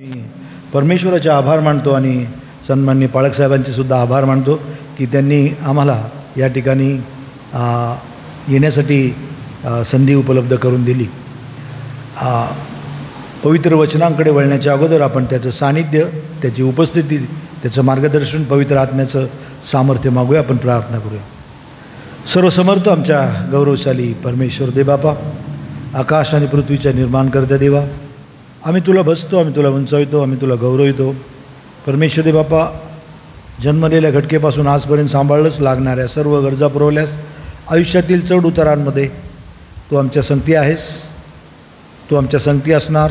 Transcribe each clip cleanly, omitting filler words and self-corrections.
मी परमेश्वराचे आभार मानतो आणि सन्माननीय पाळक साहेबांचे सुद्धा आभार मानतो की त्यांनी आम्हाला या ठिकाणी येण्यासाठी संधी उपलब्ध करून दिली। पवित्र वचनांकडे वळण्याच्या अगोदर आपण त्याचं सानिध्य, त्याची उपस्थिती, त्याचं मार्गदर्शन, पवित्र आत्म्याचं सामर्थ्य मागूया। आपण प्रार्थना करूया। सर्वसमर्थ आमच्या गौरवशाली परमेश्वर दे बापा, आकाश आणि पृथ्वीच्या निर्माणकर्त्या देवा, आम्ही तुला बसतो, आम्ही तुला उंचावितो, आम्ही तुला गौरवितो। परमेश्वर दे बापा, जन्मलेल्या घटकेपासून आजपर्यंत सांभाळलंच, लागणाऱ्या सर्व गरजा पुरवल्यास, आयुष्यातील चढ उतारांमध्ये तू आमच्या संगती आहेस, तू आमच्या संगती असणार,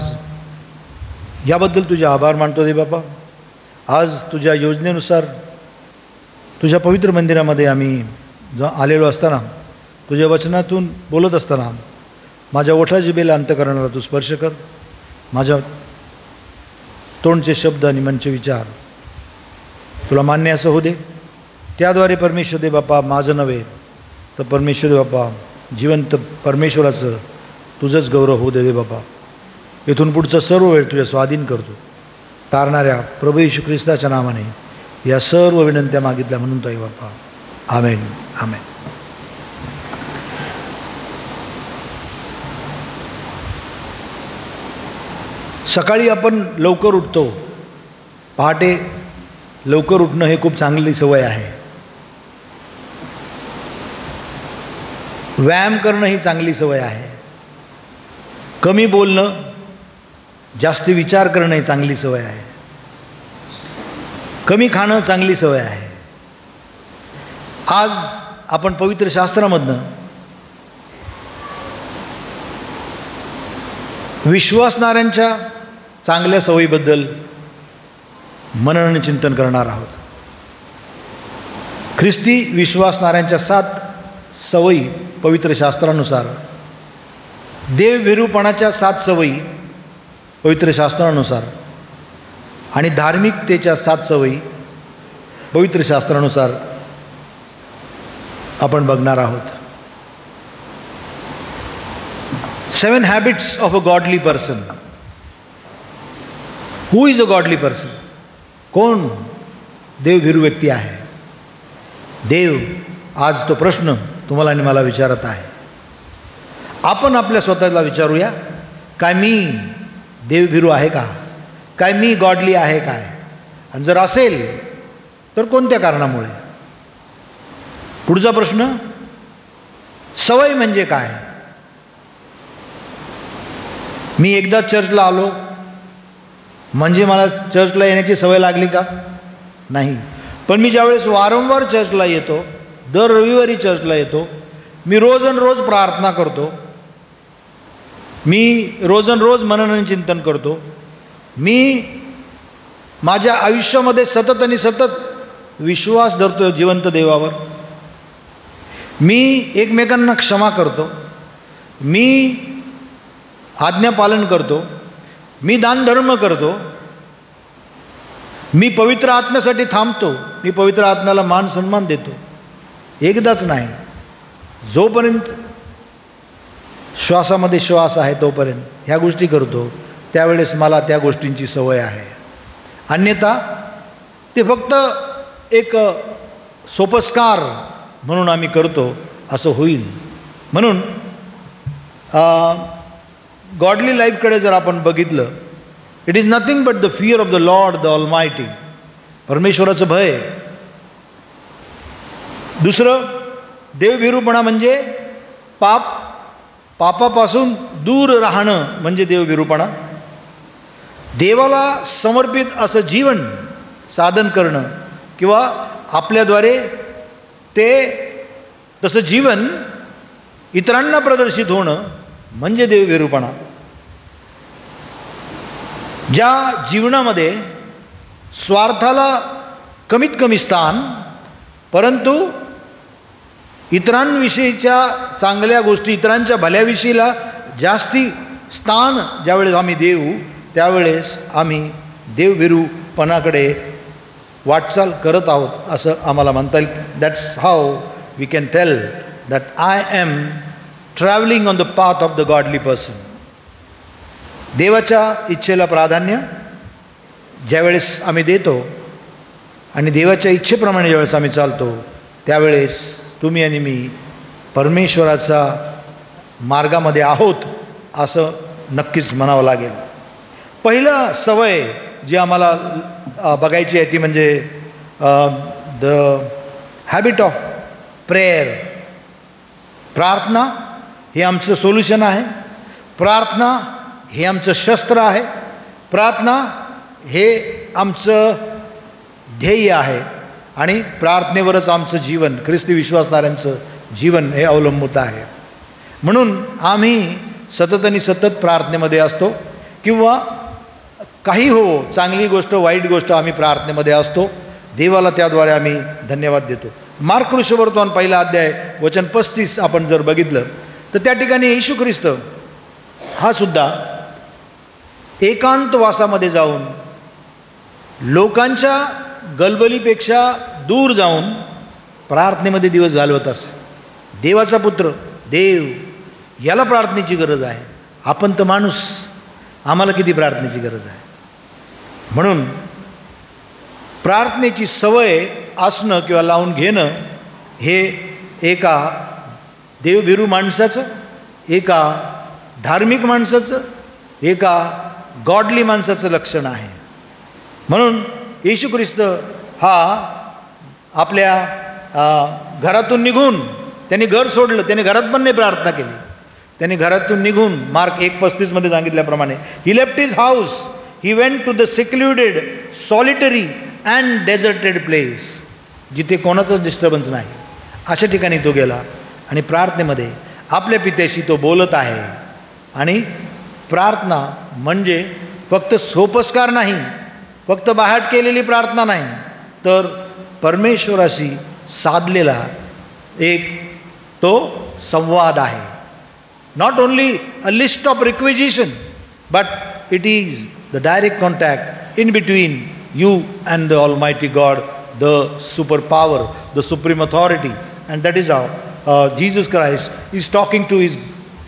याबद्दल तुझे आभार मानतो दे बापा। आज तुझ्या योजनेनुसार तुझ्या पवित्र मंदिरामध्ये आम्ही आलेलो असताना, तुझ्या वचनातून बोलत असताना माझ्या ओठा जिभेला अंतःकरणाला तू स्पर्श कर। माझ्या तोंडचे शब्द आणि मनचे विचार तुला मान्य असं हो दे। त्याद्वारे परमेश्वर दे बापा, माझं नव्हे तर परमेश्वर दे बापा, जिवंत परमेश्वराचं तुझंच गौरव होऊ दे बापा। इथून पुढचं सर्व वेळ तुझ्या स्वाधीन करतो। तारणाऱ्या प्रभू येशू ख्रिस्ताच्या नावाने या सर्व विनंत्या मागितल्या म्हणून तो बापा, आमेन आमेन। सकाळी आपण लवकर उठतो, पहाटे लवकर उठणं हे खूप चांगली सवय आहे। व्यायाम करणं ही चांगली सवय आहे। कमी बोलणं, जास्ती विचार करणं ही चांगली सवय आहे। कमी खाणं चांगली सवय आहे। आज आपण पवित्र शास्त्रामधनं विश्वासणाऱ्यांच्या चांगल्या सवयीबद्दल मनन चिंतन करणार आहोत। ख्रिस्ती विश्वासणाऱ्यांच्या 7 सवयी पवित्र शास्त्रानुसार, देवभिरूपणाच्या 7 सवयी पवित्र शास्त्रानुसार आणि धार्मिकतेच्या 7 सवयी पवित्र शास्त्रानुसार आपण बघणार आहोत। 7 habits of a godly person. Who is a godly person? कोण देवभिरू व्यक्ती आहे? देव आज तो प्रश्न तुम्हाला आणि मला विचारत आहे। आपण आपल्या स्वतःला विचारूया, काय मी देवभिरू आहे का? काय मी गॉडली आहे काय? आणि जर असेल तर कोणत्या कारणामुळे? पुढचा प्रश्न, सवय म्हणजे काय? मी एकदा चर्चला आलो म्हणजे मला चर्चला येण्याची सवय लागली का? नाही। पण मी ज्यावेळेस वारंवार चर्चला येतो, दर रविवारी चर्चला येतो, मी रोज प्रार्थना करतो, मी रोज मनन चिंतन करतो, मी माझ्या आयुष्यामध्ये सतत आणि सतत विश्वास धरतो जिवंत देवावर, मी एकमेकांना क्षमा करतो, मी आज्ञापालन करतो, मी दानधर्म करतो, मी पवित्र आत्म्यासाठी थांबतो, मी पवित्र आत्म्याला मान सन्मान देतो। एकदाच नाही, जोपर्यंत श्वासामध्ये श्वास आहे तोपर्यंत ह्या गोष्टी करतो, त्यावेळेस मला त्या गोष्टींची सवय आहे। अन्यथा ते फक्त एक सोपस्कार म्हणून आम्ही करतो असं होईल। म्हणून गॉडली लाईफकडे जर आपण बघितलं, it is nothing but the fear of the Lord the Almighty, परमेश्वराचं भय। दुसरं, देवभिरूपणा म्हणजे पापापासून दूर राहणं म्हणजे देवभिरूपणा। देवाला समर्पित असं जीवन साधन करणं किंवा आपल्याद्वारे ते तसं जीवन इतरांना प्रदर्शित होणं म्हणजे देवभिरूपणा। ज्या जीवनामध्ये स्वार्थाला कमीत कमी स्थान, परंतु इतरांविषयीच्या चांगल्या गोष्टी, इतरांच्या भल्याविषयीला जास्ती स्थान ज्यावेळेस आम्ही देऊ, त्यावेळेस आम्ही देवभिरूपणाकडे वाटचाल करत आहोत असं आम्हाला म्हणता येईल। That's how we can tell that I am travelling on the path of the godly person. देवाच्या इच्छेला प्राधान्य, ज्यावेळेस आम्ही देतो आणि देवाच्या इच्छेप्रमाणे ज्यावेळेस आम्ही चालतो त्यावेळेस तुम्ही आणि मी परमेश्वराचा मार्गामध्ये आहोत असं नक्कीच म्हणावं लागेल. पहिलं सवय जी आम्हाला बघायची आहे ती म्हणजे द हॅबिट ऑफ प्रेयर. प्रार्थना हे आमचं सोल्युशन आहे. प्रार्थना हे आमचं शस्त्र आहे. प्रार्थना हे आमचं ध्येय आहे आणि प्रार्थनेवरच आमचं जीवन, ख्रिस्ती विश्वासणाऱ्यांचं जीवन हे अवलंबून आहे. म्हणून आम्ही सतत आणि सतत प्रार्थनेमध्ये असतो किंवा काही हो, चांगली गोष्ट वाईट गोष्ट आम्ही प्रार्थनेमध्ये असतो. देवाला त्याद्वारे आम्ही धन्यवाद देतो. मार्क ऋषवर्तमान पहिला अध्याय वचन 35 आपण जर बघितलं तर त्या ठिकाणी येशू ख्रिस्त हा सुद्धा एकांतवासामध्ये जाऊन लोकांच्या गलबलीपेक्षा दूर जाऊन प्रार्थनेमध्ये दिवस घालवत असे. देवाचा पुत्र देव याला प्रार्थनेची गरज आहे. आपण तर माणूस, आम्हाला किती प्रार्थनेची गरज आहे. म्हणून प्रार्थनेची सवय असणं किंवा लावून घेणं हे एका देवभिरू माणसाचं, एका धार्मिक माणसाचं, एका गॉडली माणसाचं लक्षण आहे. म्हणून येशू ख्रिस्त हा आपल्या घरातून निघून, त्यांनी घर सोडलं, त्याने घरात पण नाही प्रार्थना केली. त्यांनी घरातून निघून मार्क 1:35 सांगितल्याप्रमाणे he left his house, he went to the secluded, solitary and deserted place, जिथे कोणाचाच डिस्टर्बन्स नाही, अशा ठिकाणी तो गेला आणि प्रार्थनेमध्ये आपल्या पित्याशी तो बोलत आहे. आणि प्रार्थना म्हणजे फक्त सोपस्कार नाही, फक्त बाहेर केलेली प्रार्थना नाही, तर परमेश्वराशी साधलेला एक तो संवाद आहे. Not only a list of requisition, but it is the direct contact in between you and the Almighty God, the super power, the supreme authority. And that is how Jesus Christ is talking to his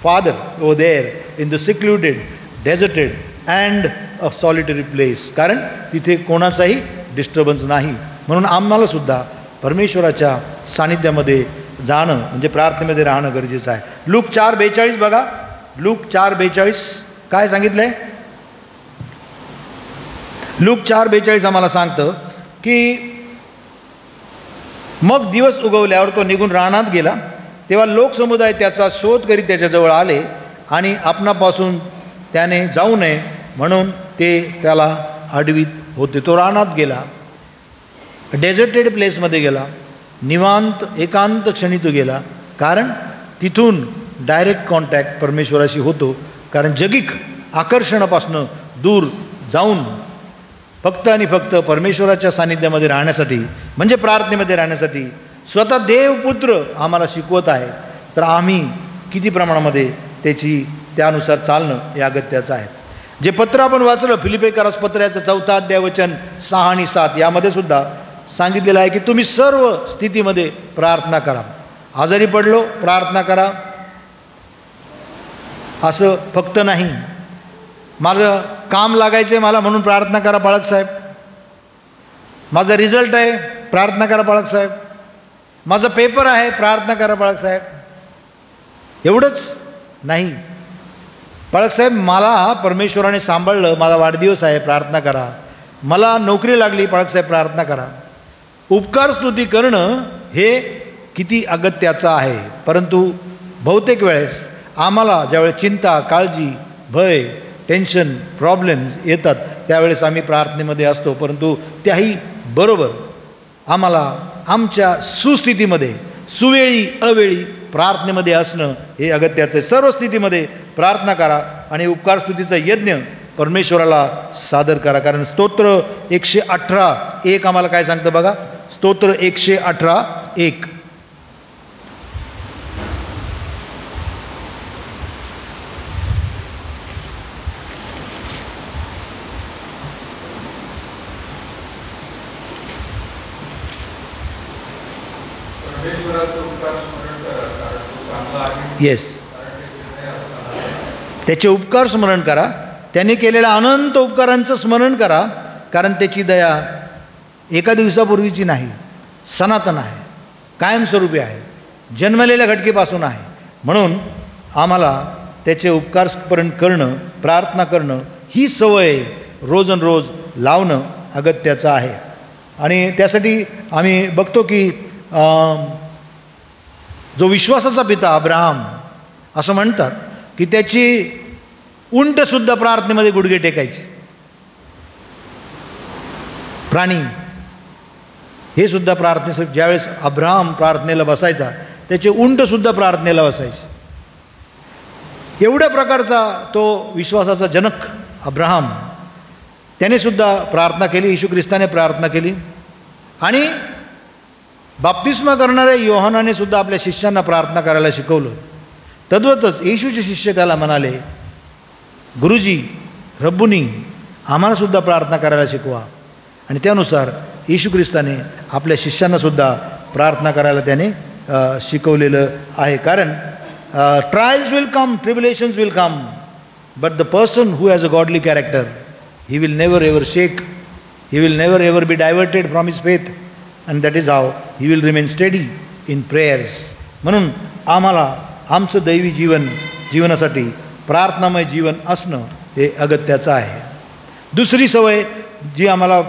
Father over there in the secluded, deserted and a solitary place. कारण तिथे कोणाचाही disturbance नाही. म्हणून आम्हाला सुद्धा परमेश्वराच्या सानिध्यामध्ये जाणं म्हणजे प्रार्थनेमध्ये राहणं गरजेचं आहे. लूक 4:42 बघा. लूक 4:42 काय सांगितलं आहे? लूक 4:42 आम्हाला सांगतं की मग दिवस उगवल्यावर तो निघून रानात गेला, तेव्हा लोकसमुदाय त्याचा शोध करीत त्याच्याजवळ आले आणि आपणापासून त्याने जाऊ नये म्हणून ते त्याला अडवीत होते. तो रानात गेला, डेझर्टेड प्लेसमध्ये गेला, निवांत एकांत क्षणी तो गेला, कारण तिथून डायरेक्ट कॉन्टॅक्ट परमेश्वराशी होतो. कारण जगिक आकर्षणापासून दूर जाऊन फक्त आणि फक्त परमेश्वराच्या सानिध्यामध्ये राहण्यासाठी म्हणजे प्रार्थनेमध्ये राहण्यासाठी स्वतः देवपुत्र आम्हाला शिकवत आहे. तर आम्ही किती प्रमाणामध्ये त्यानुसार चालणं हे अगत्याचं आहे. जे पत्र आपण वाचलं फिलिप्पिकरास पत्र याचं 4 अध्याय वचन 6 आणि 7 यामध्ये सुद्धा सांगितलेलं आहे की तुम्ही सर्व स्थितीमध्ये प्रार्थना करा. आजारी पडलो प्रार्थना करा असं फक्त नाही. माझं काम लागायचं आहे मला म्हणून प्रार्थना करा बाळकसाहेब. माझा रिझल्ट आहे प्रार्थना करा बाळकसाहेब. माझा पेपर आहे प्रार्थना करा बाळकसाहेब. एवढंच नाही. बाळकसाहेब मला परमेश्वराने सांभाळलं, माझा वाढदिवस आहे प्रार्थना करा. मला नोकरी लागली बाळकसाहेब प्रार्थना करा. उपकार स्तुती करणं हे किती अगत्याचं आहे. परंतु बहुतेक वेळेस आम्हाला ज्यावेळेस चिंता, काळजी, भय, टेन्शन, प्रॉब्लेम्स येतात त्यावेळेस आम्ही प्रार्थनेमध्ये असतो. परंतु त्याही बरोबर आम्हाला आमच्या सुस्थितीमध्ये सुवेळी अवेळी प्रार्थनेमध्ये असणं हे अगत्याचं आहे. सर्व स्थितीमध्ये प्रार्थना करा आणि उपकार स्तुतीचा यज्ञ परमेश्वराला सादर करा. कारण स्तोत्र 118:1 आम्हाला काय सांगतं बघा. स्तोत्र 118:1 येस. त्याचे उपकार स्मरण करा. त्यांनी केलेल्या अनंत उपकारांचं स्मरण करा. कारण त्याची दया एका दिवसापूर्वीची नाही, सनातन आहे, कायमस्वरूपी आहे, जन्मलेल्या घटकेपासून आहे. म्हणून आम्हाला त्याचे उपकार करणं, प्रार्थना करणं ही सवय रोज लावणं अगत्याचं आहे. आणि त्यासाठी आम्ही बघतो की जो विश्वासाचा पिता अब्राहम असं म्हणतात की त्याची उंटसुद्धा प्रार्थनेमध्ये गुडघे टेकायचे. प्राणी हे सुद्धा प्रार्थनेसाठी ज्यावेळेस अब्राहम प्रार्थनेला बसायचा त्याचे उंटसुद्धा प्रार्थनेला बसायचे. एवढ्या प्रकारचा तो विश्वासाचा जनक अब्राहम, त्याने सुद्धा प्रार्थना केली, येशू ख्रिस्ताने प्रार्थना केली. आणि बाप्तिस्मा करणाऱ्या योहानाने सुद्धा आपल्या शिष्यांना प्रार्थना करायला शिकवलं. तद्वतच येशूचे शिष्य त्याला म्हणाले, गुरुजी, रब्बुनी, आम्हाला सुद्धा प्रार्थना करायला शिकवा. आणि त्यानुसार येशू ख्रिस्ताने आपल्या शिष्यांनासुद्धा प्रार्थना करायला त्याने शिकवलेलं आहे. कारण trials will come, tribulations will come, but the person who has a godly character, he will never ever shake, he will never ever be diverted from his faith, and that is how he will remain steady in prayers. म्हणून आम्हाला आमचं दैवी जीवनासाठी प्रार्थनामय जीवन असणं हे अगत्याचं आहे. दुसरी सवय जी आम्हाला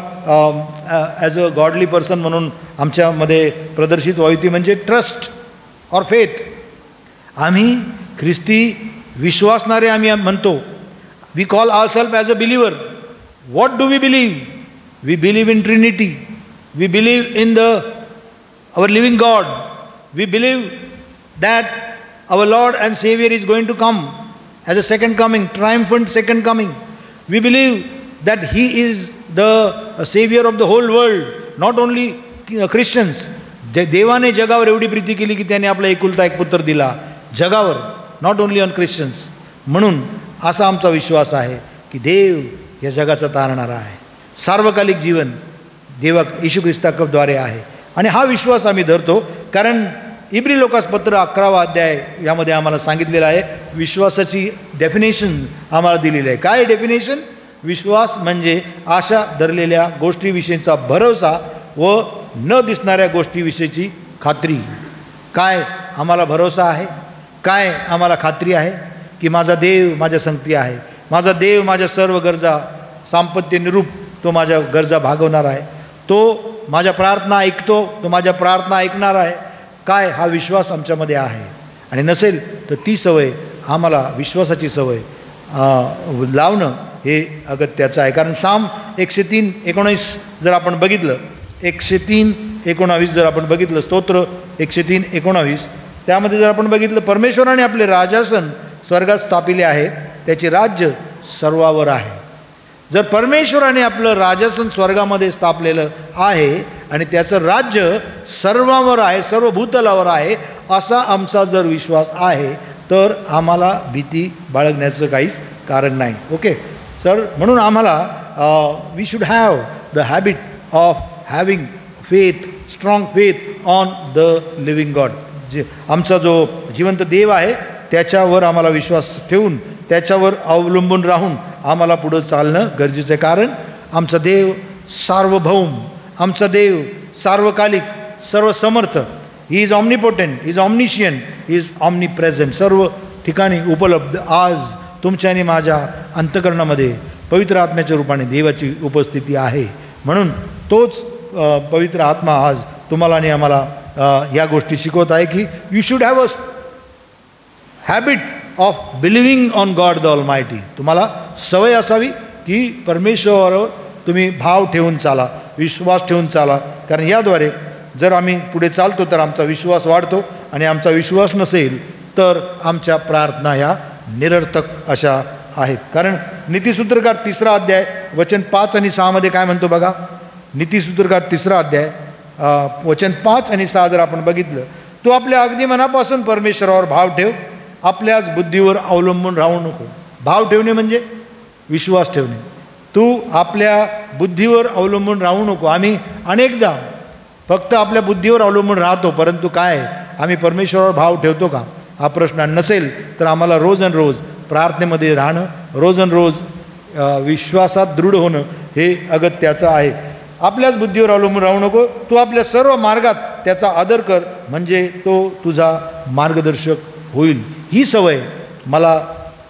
ॲज अ गॉडली पर्सन म्हणून आमच्यामध्ये प्रदर्शित व्हावी ती म्हणजे ट्रस्ट ऑर फेथ. आम्ही ख्रिस्ती विश्वासणारे आम्ही म्हणतो, we call ourselves as a believer. What do we believe? We believe in Trinity. We believe in our living God. We believe that our Lord and Savior is going to come as a second coming, triumphant second coming. We believe that He is the Savior of the whole world, not only Christians. देवाने जगावर एवढी प्रीती केली की त्याने आपला एकुलता एक पुत्र दिला जगावर, नॉट ओनली ऑन क्रिश्चियन्स. म्हणून असा आमचा विश्वास आहे की देव या जगाचा तारणारा आहे. सार्वकालिक जीवन देवा येशू ख्रिस्ताद्वारे आहे. आणि हा विश्वास आम्ही धरतो कारण इब्री लोकास पत्र 11वा अध्याय यामध्ये आम्हाला सांगितलेलं आहे. विश्वासाची डेफिनेशन आम्हाला दिलेली आहे. काय डेफिनेशन? विश्वास म्हणजे आशा धरलेल्या गोष्टीविषयीचा भरोसा व न दिसणाऱ्या गोष्टीविषयीची खात्री. काय आम्हाला भरोसा आहे? काय आम्हाला खात्री आहे? की माझा देव माझ्या संगती आहे, माझा देव माझ्या सर्व गरजा सांपत्य निरूप तो माझ्या गरजा भागवणार आहे, तो माझ्या प्रार्थना ऐकतो, तो माझ्या प्रार्थना ऐकणार आहे. काय हा विश्वास आमच्यामध्ये आहे. आणि नसेल तर ती सवय आम्हाला विश्वासाची सवय लावणं हे अगत्याचं आहे. कारण साम 103:19 जर आपण बघितलं, 103:19 जर आपण बघितलं, स्तोत्र 103:19 त्यामध्ये जर आपण बघितलं, परमेश्वराने आपले राजासन स्वर्गात स्थापिले आहे, त्याचे राज्य सर्वावर आहे. जर परमेश्वराने आपलं राजासन स्वर्गामध्ये स्थापलेलं आहे आणि त्याचं राज्य सर्वावर आहे, सर्व भूतलावर आहे, असा आमचा जर विश्वास आहे तर आम्हाला भीती बाळगण्याचं काहीच कारण नाही. ओके सर, म्हणून आम्हाला we should have the habit of having faith, strong faith on the living God. जे आमचा जो जिवंत देव आहे त्याच्यावर आम्हाला विश्वास ठेवून त्याच्यावर अवलंबून राहून आम्हाला पुढं चालणं गरजेचं आहे. कारण आमचा देव सार्वभौम, आमचा देव सार्वकालिक, सर्वसमर्थ. He is omnipotent, he is omniscient, he is omnipresent. सर्व ठिकाणी उपलब्ध. आज तुमच्या आणि माझ्या अंतःकरणामध्ये पवित्र आत्म्याच्या रूपाने देवाची उपस्थिती आहे. म्हणून तोच पवित्र आत्मा आज तुम्हाला आणि आम्हाला या गोष्टी शिकवत आहे की you should have a habit of believing on God the ऑलमायटी. तुम्हाला सवय असावी की परमेश्वरावर तुम्ही भाव ठेवून चाला, विश्वास ठेवून चाला. कारण याद्वारे जर आम्ही पुढे चालतो तर आमचा विश्वास वाढतो आणि आमचा विश्वास नसेल तर आमच्या प्रार्थना ह्या निरर्थक अशा आहेत. कारण नीतिसूत्रकार 3रा अध्याय वचन 5 आणि 6 मध्ये काय म्हणतो बघा. नीतिसूत्रकार 3रा अध्याय वचन 5 आणि 6 जर आपण बघितलं, तू आपल्या अगदी मनापासून परमेश्वरावर भाव ठेव, आपल्याच बुद्धीवर अवलंबून राहू नको. भाव ठेवणे म्हणजे विश्वास ठेवणे. तू आपल्या बुद्धीवर अवलंबून राहू नको. आम्ही अनेकदा फक्त आपल्या बुद्धीवर अवलंबून राहतो, परंतु काय आम्ही परमेश्वरावर भाव ठेवतो का हा प्रश्न. नसेल तर आम्हाला रोज प्रार्थनेमध्ये राहणं, रोज विश्वासात दृढ होणं हे अगत्याचं आहे. आपल्याच बुद्धीवर अवलंबून राहू नको, तू आपल्या सर्व मार्गात त्याचा आदर कर, म्हणजे तो तुझा मार्गदर्शक होईल. ही सवय मला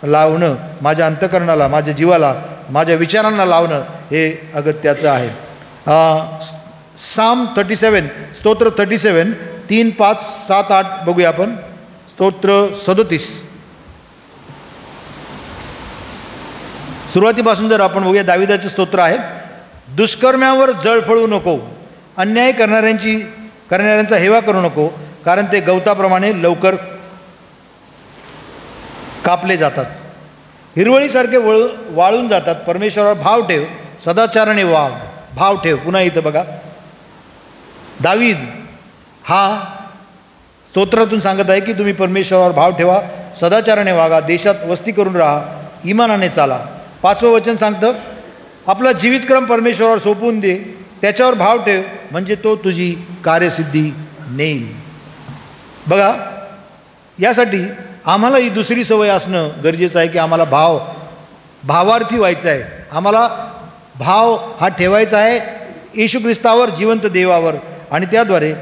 लावणं, माझ्या अंतःकरणाला, माझ्या जीवाला, माझ्या विचारांना लावणं हे अगत्याचं आहे. साम 37, स्तोत्र 37, 3, 5, 7, 8 बघूया आपण. स्तोत्र 37 सुरुवातीपासून जर आपण बघूया, दाविदाचे स्तोत्र आहे. दुष्कर्म्यावर जळफळू नको, अन्याय करणाऱ्यांचा हेवा करू नको, कारण ते गवताप्रमाणे लवकर कापले जातात, हिरवळीसारखे वाळून जातात. परमेश्वरावर भाव ठेव, सदाचाराने वाग. भाव ठेव. पुन्हा इथं बघा, दावीद हा स्तोत्रातून सांगत आहे की तुम्ही परमेश्वरावर भाव ठेवा, सदाचाराने वागा, देशात वस्ती करून राहा, इमानाने चाला. 5वं वचन सांगतं, आपला जीवितक्रम परमेश्वरावर सोपवून दे, त्याच्यावर भाव ठेव, म्हणजे तो तुझी कार्यसिद्धी नेईल. बघा, यासाठी आम्हाला ही दुसरी सवय असणं गरजेचं आहे की आम्हाला भावार्थी व्हायचं आहे. आम्हाला भाव हा ठेवायचा आहे येशू ख्रिस्तावर, जिवंत देवावर. आणि त्याद्वारे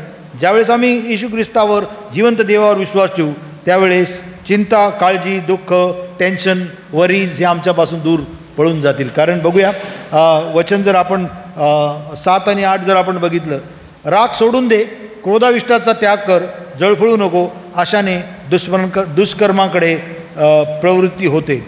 ज्यावेळेस आम्ही येशू ख्रिस्तावर, जिवंत देवावर विश्वास ठेवू, त्यावेळेस चिंता, काळजी, दुःख, टेन्शन, वरीज हे आमच्यापासून दूर पळून जातील. कारण बघूया, वचन जर आपण 7 आणि 8 जर आपण बघितलं, राग सोडून दे, क्रोधाविष्टाचा त्याग कर, जळफळू नको, अशाने दुष्कर्माकडे प्रवृत्ती होते.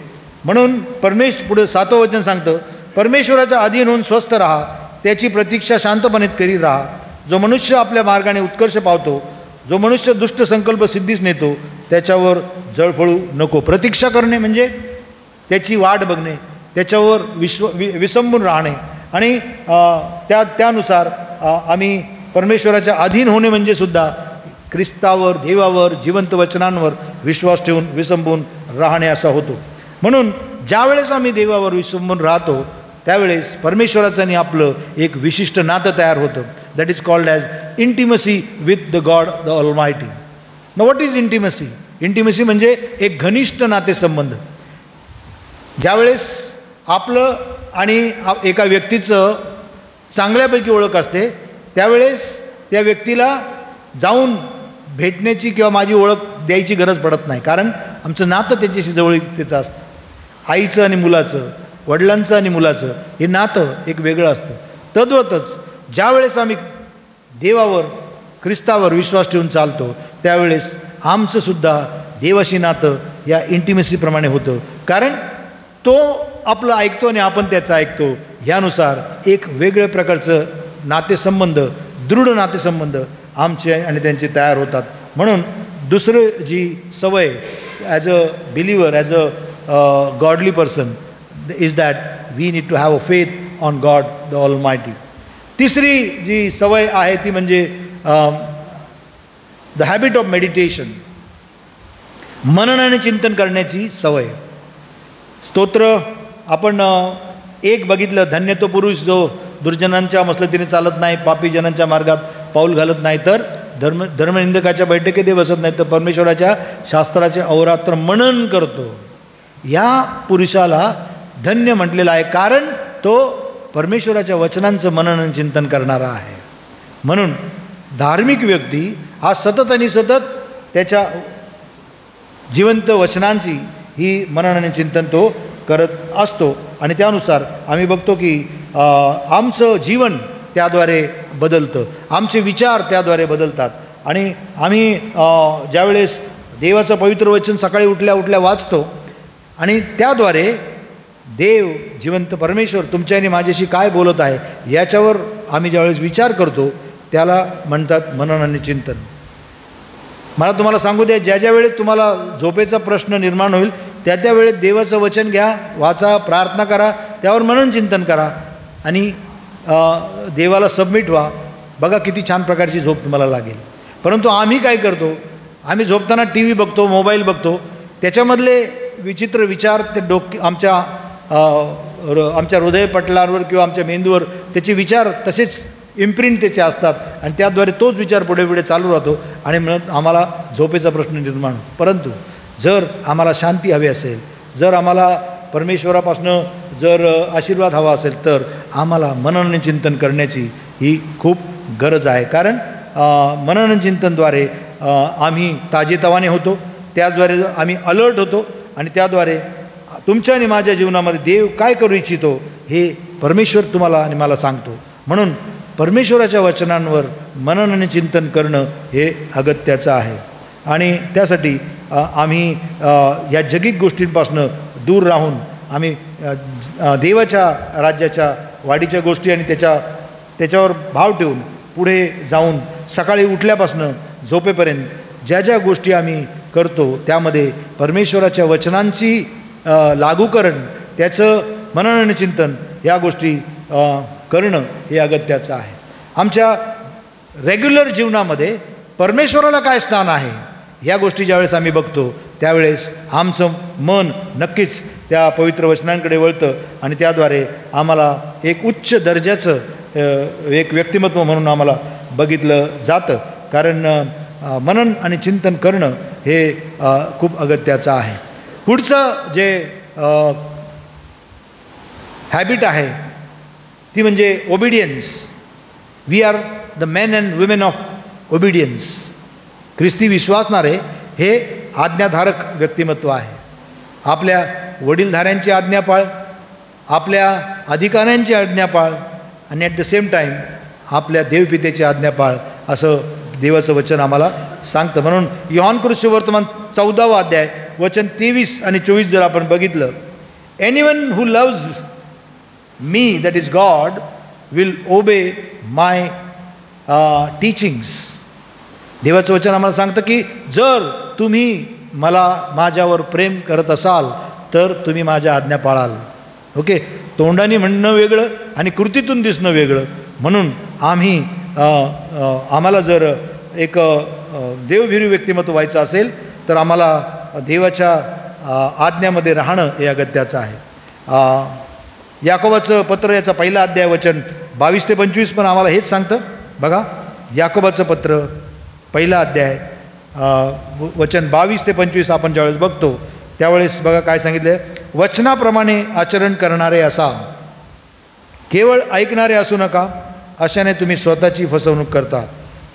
म्हणून पुढे 7वं वचन सांगतं, परमेश्वराच्या अधीन होऊन स्वस्थ राहा, त्याची प्रतीक्षा शांतपणे करीत राहा. जो मनुष्य आपल्या मार्गाने उत्कर्ष पावतो, जो मनुष्य दुष्ट संकल्प सिद्धीस नेतो, त्याच्यावर जळफळू नको. प्रतीक्षा करणे म्हणजे त्याची वाट बघणे, त्याच्यावर विसंबून राहणे, आणि त्यानुसार आम्ही परमेश्वराच्या अधीन होणे म्हणजे सुद्धा ख्रिस्तावर, देवावर, जिवंत वचनांवर विश्वास ठेवून विसंबून राहणे असा होतो. म्हणून ज्यावेळेस आम्ही देवावर विसंबून राहतो, त्यावेळेस परमेश्वराचं आणि आपलं एक विशिष्ट नातं तयार होतं. That is called as intimacy with the God the ऑलमायटी. Now what is intimacy? Intimacy म्हणजे एक घनिष्ठ नातेसंबंध. ज्यावेळेस आपलं आणि एका व्यक्तीचं चांगल्यापैकी ओळख असते, त्यावेळेस त्या व्यक्तीला जाऊन भेटण्याची किंवा माझी ओळख द्यायची गरज पडत नाही, कारण आमचं नातं त्याच्याशी जवळीकतेचं असतं. आईचं आणि मुलाचं, वडिलांचं आणि मुलाचं हे नातं एक वेगळं असतं. तद्वतच ज्यावेळेस आम्ही देवावर, ख्रिस्तावर विश्वास ठेवून चालतो, त्यावेळेस आमचंसुद्धा देवाशी नातं या इंटिमेसीप्रमाणे होतं. कारण तो आपलं ऐकतो आणि आपण त्याचं ऐकतो. ह्यानुसार एक वेगळ्या प्रकारचं नातेसंबंध, दृढ नातेसंबंध आमचे आणि त्यांचे तयार होतात. म्हणून दुसरं जी सवय as a believer, as a godly person, is that we need to have a faith on God the Almighty. तिसरी जी सवय आहे ती म्हणजे द हॅबिट ऑफ मेडिटेशन, मननाने चिंतन करण्याची सवय. स्तोत्र आपण एक बघितलं, धन्य तो पुरुष जो दुर्जनांच्या मसलतीने चालत नाही, पापी जनांच्या मार्गात पाऊल घालत नाही, तर धर्मनिंदकाच्या बैठकीत बसत नाही, तर परमेश्वराच्या शास्त्राचे अहोरात्र मनन करतो. या पुरुषाला धन्य म्हटलेलं आहे, कारण तो परमेश्वराच्या वचनांचं मनन चिंतन करणारा आहे. म्हणून धार्मिक व्यक्ती हा सतत आणि सतत त्याच्या जिवंत वचनांची ही मनन आणि चिंतन तो करत असतो. आणि त्यानुसार आम्ही बघतो की आमचं जीवन त्याद्वारे बदलतं, आमचे विचार त्याद्वारे बदलतात. आणि आम्ही ज्यावेळेस देवाचं पवित्र वचन सकाळी उठल्या उठल्या वाचतो, आणि त्याद्वारे देव, जिवंत परमेश्वर तुमच्या आणि माझ्याशी काय बोलत आहे याच्यावर आम्ही ज्यावेळेस विचार करतो, त्याला म्हणतात मनन आणि चिंतन. मला तुम्हाला सांगू द्या, ज्या ज्या वेळेत तुम्हाला झोपेचा प्रश्न निर्माण होईल, त्या त्या वेळेत देवाचं वचन घ्या, वाचा, प्रार्थना करा, त्यावर मनन चिंतन करा आणि देवाला सबमिट व्हा. बघा किती छान प्रकारची झोप तुम्हाला लागेल. परंतु आम्ही काय करतो, आम्ही झोपताना टी व्ही बघतो, मोबाईल बघतो, त्याच्यामधले विचित्र विचार ते आमच्या हृदयपटलावर किंवा आमच्या मेंदूवर त्याचे विचार तसेच इम्प्रिंट त्याचे असतात, आणि त्याद्वारे तोच विचार पुढे पुढे चालू राहतो आणि म्हणून आम्हाला झोपेचा प्रश्न निर्माण होतो. परंतु जर आम्हाला शांती हवी असेल, जर आम्हाला परमेश्वरापासून जर आशीर्वाद हवा असेल तर आम्हाला मनन आणि चिंतन करण्याची ही खूप गरज आहे. कारण मनन आणि चिंतनद्वारे आम्ही ताजेतवाने होतो, त्याद्वारे आम्ही अलर्ट होतो आणि त्याद्वारे तुमच्या आणि माझ्या जीवनामध्ये देव काय करू इच्छितो हे परमेश्वर तुम्हाला आणि मला सांगतो. म्हणून परमेश्वराच्या वचनांवर मनन आणि चिंतन करणं हे अगत्याचं आहे. आणि त्यासाठी आम्ही या जगिक गोष्टींपासून दूर राहून आम्ही देवाच्या राज्याच्या वाढीच्या गोष्टी आणि त्याच्यावर भाव ठेवून पुढे जाऊन सकाळी उठल्यापासून झोपेपर्यंत ज्या ज्या गोष्टी आम्ही करतो त्यामध्ये परमेश्वराच्या वचनांची लागूकरण, त्याचं मनन आणि चिंतन या गोष्टी करणं हे अगत्याचं आहे. आमच्या रेग्युलर जीवनामध्ये परमेश्वराला काय स्थान आहे ह्या गोष्टी ज्यावेळेस आम्ही बघतो त्यावेळेस आमचं मन नक्कीच त्या पवित्र वचनांकडे वळतं आणि त्याद्वारे आम्हाला एक उच्च दर्जाचं एक व्यक्तिमत्व म्हणून आम्हाला बघितलं जातं. कारण मनन आणि चिंतन करणं हे खूप अगत्याचं आहे. पुढचं जे हॅबिट आहे ती म्हणजे obedience. We are the men and women of obedience. ख्रिस्ती विश्वासणारे हे आज्ञाधारक व्यक्तिमत्व आहे. आपल्या वडीलधाऱ्यांची आज्ञा पाळ, आपल्या अधिकाऱ्यांची आज्ञा पाळ आणि ॲट द सेम टाईम आपल्या देवपितेची आज्ञा पाळ असं देवाचं वचन आम्हाला सांगतं. म्हणून योहान सुवर्तमान 14वा अध्याय वचन 23 आणि 24 जर आपण बघितलं, anyone who loves me that is God will obey my teachings. देवाचं वचन आम्हाला सांगतं की जर तुम्ही माझ्यावर प्रेम करत असाल तर तुम्ही माझ्या आज्ञा पाळाल. ओके, तोंडाने म्हणणं वेगळं आणि कृतीतून दिसणं वेगळं. म्हणून आम्हाला जर एक देवभिरू व्यक्तिमत्व व्हायचं असेल तर आम्हाला देवाच्या आज्ञामध्ये राहणं हे अगत्याचं आहे. याकोबाचं पत्र याचा पहिला अध्याय वचन 22 ते 25 पण आम्हाला हेच सांगतं. बघा, याकोबाचं पत्र पहिला अध्याय वचन 22 ते 25 आपण ज्यावेळेस बघतो त्यावेळेस बघा काय सांगितलं, वचनाप्रमाणे आचरण करणारे असा, केवळ ऐकणारे असू नका, अशाने तुम्ही स्वतःची फसवणूक करता.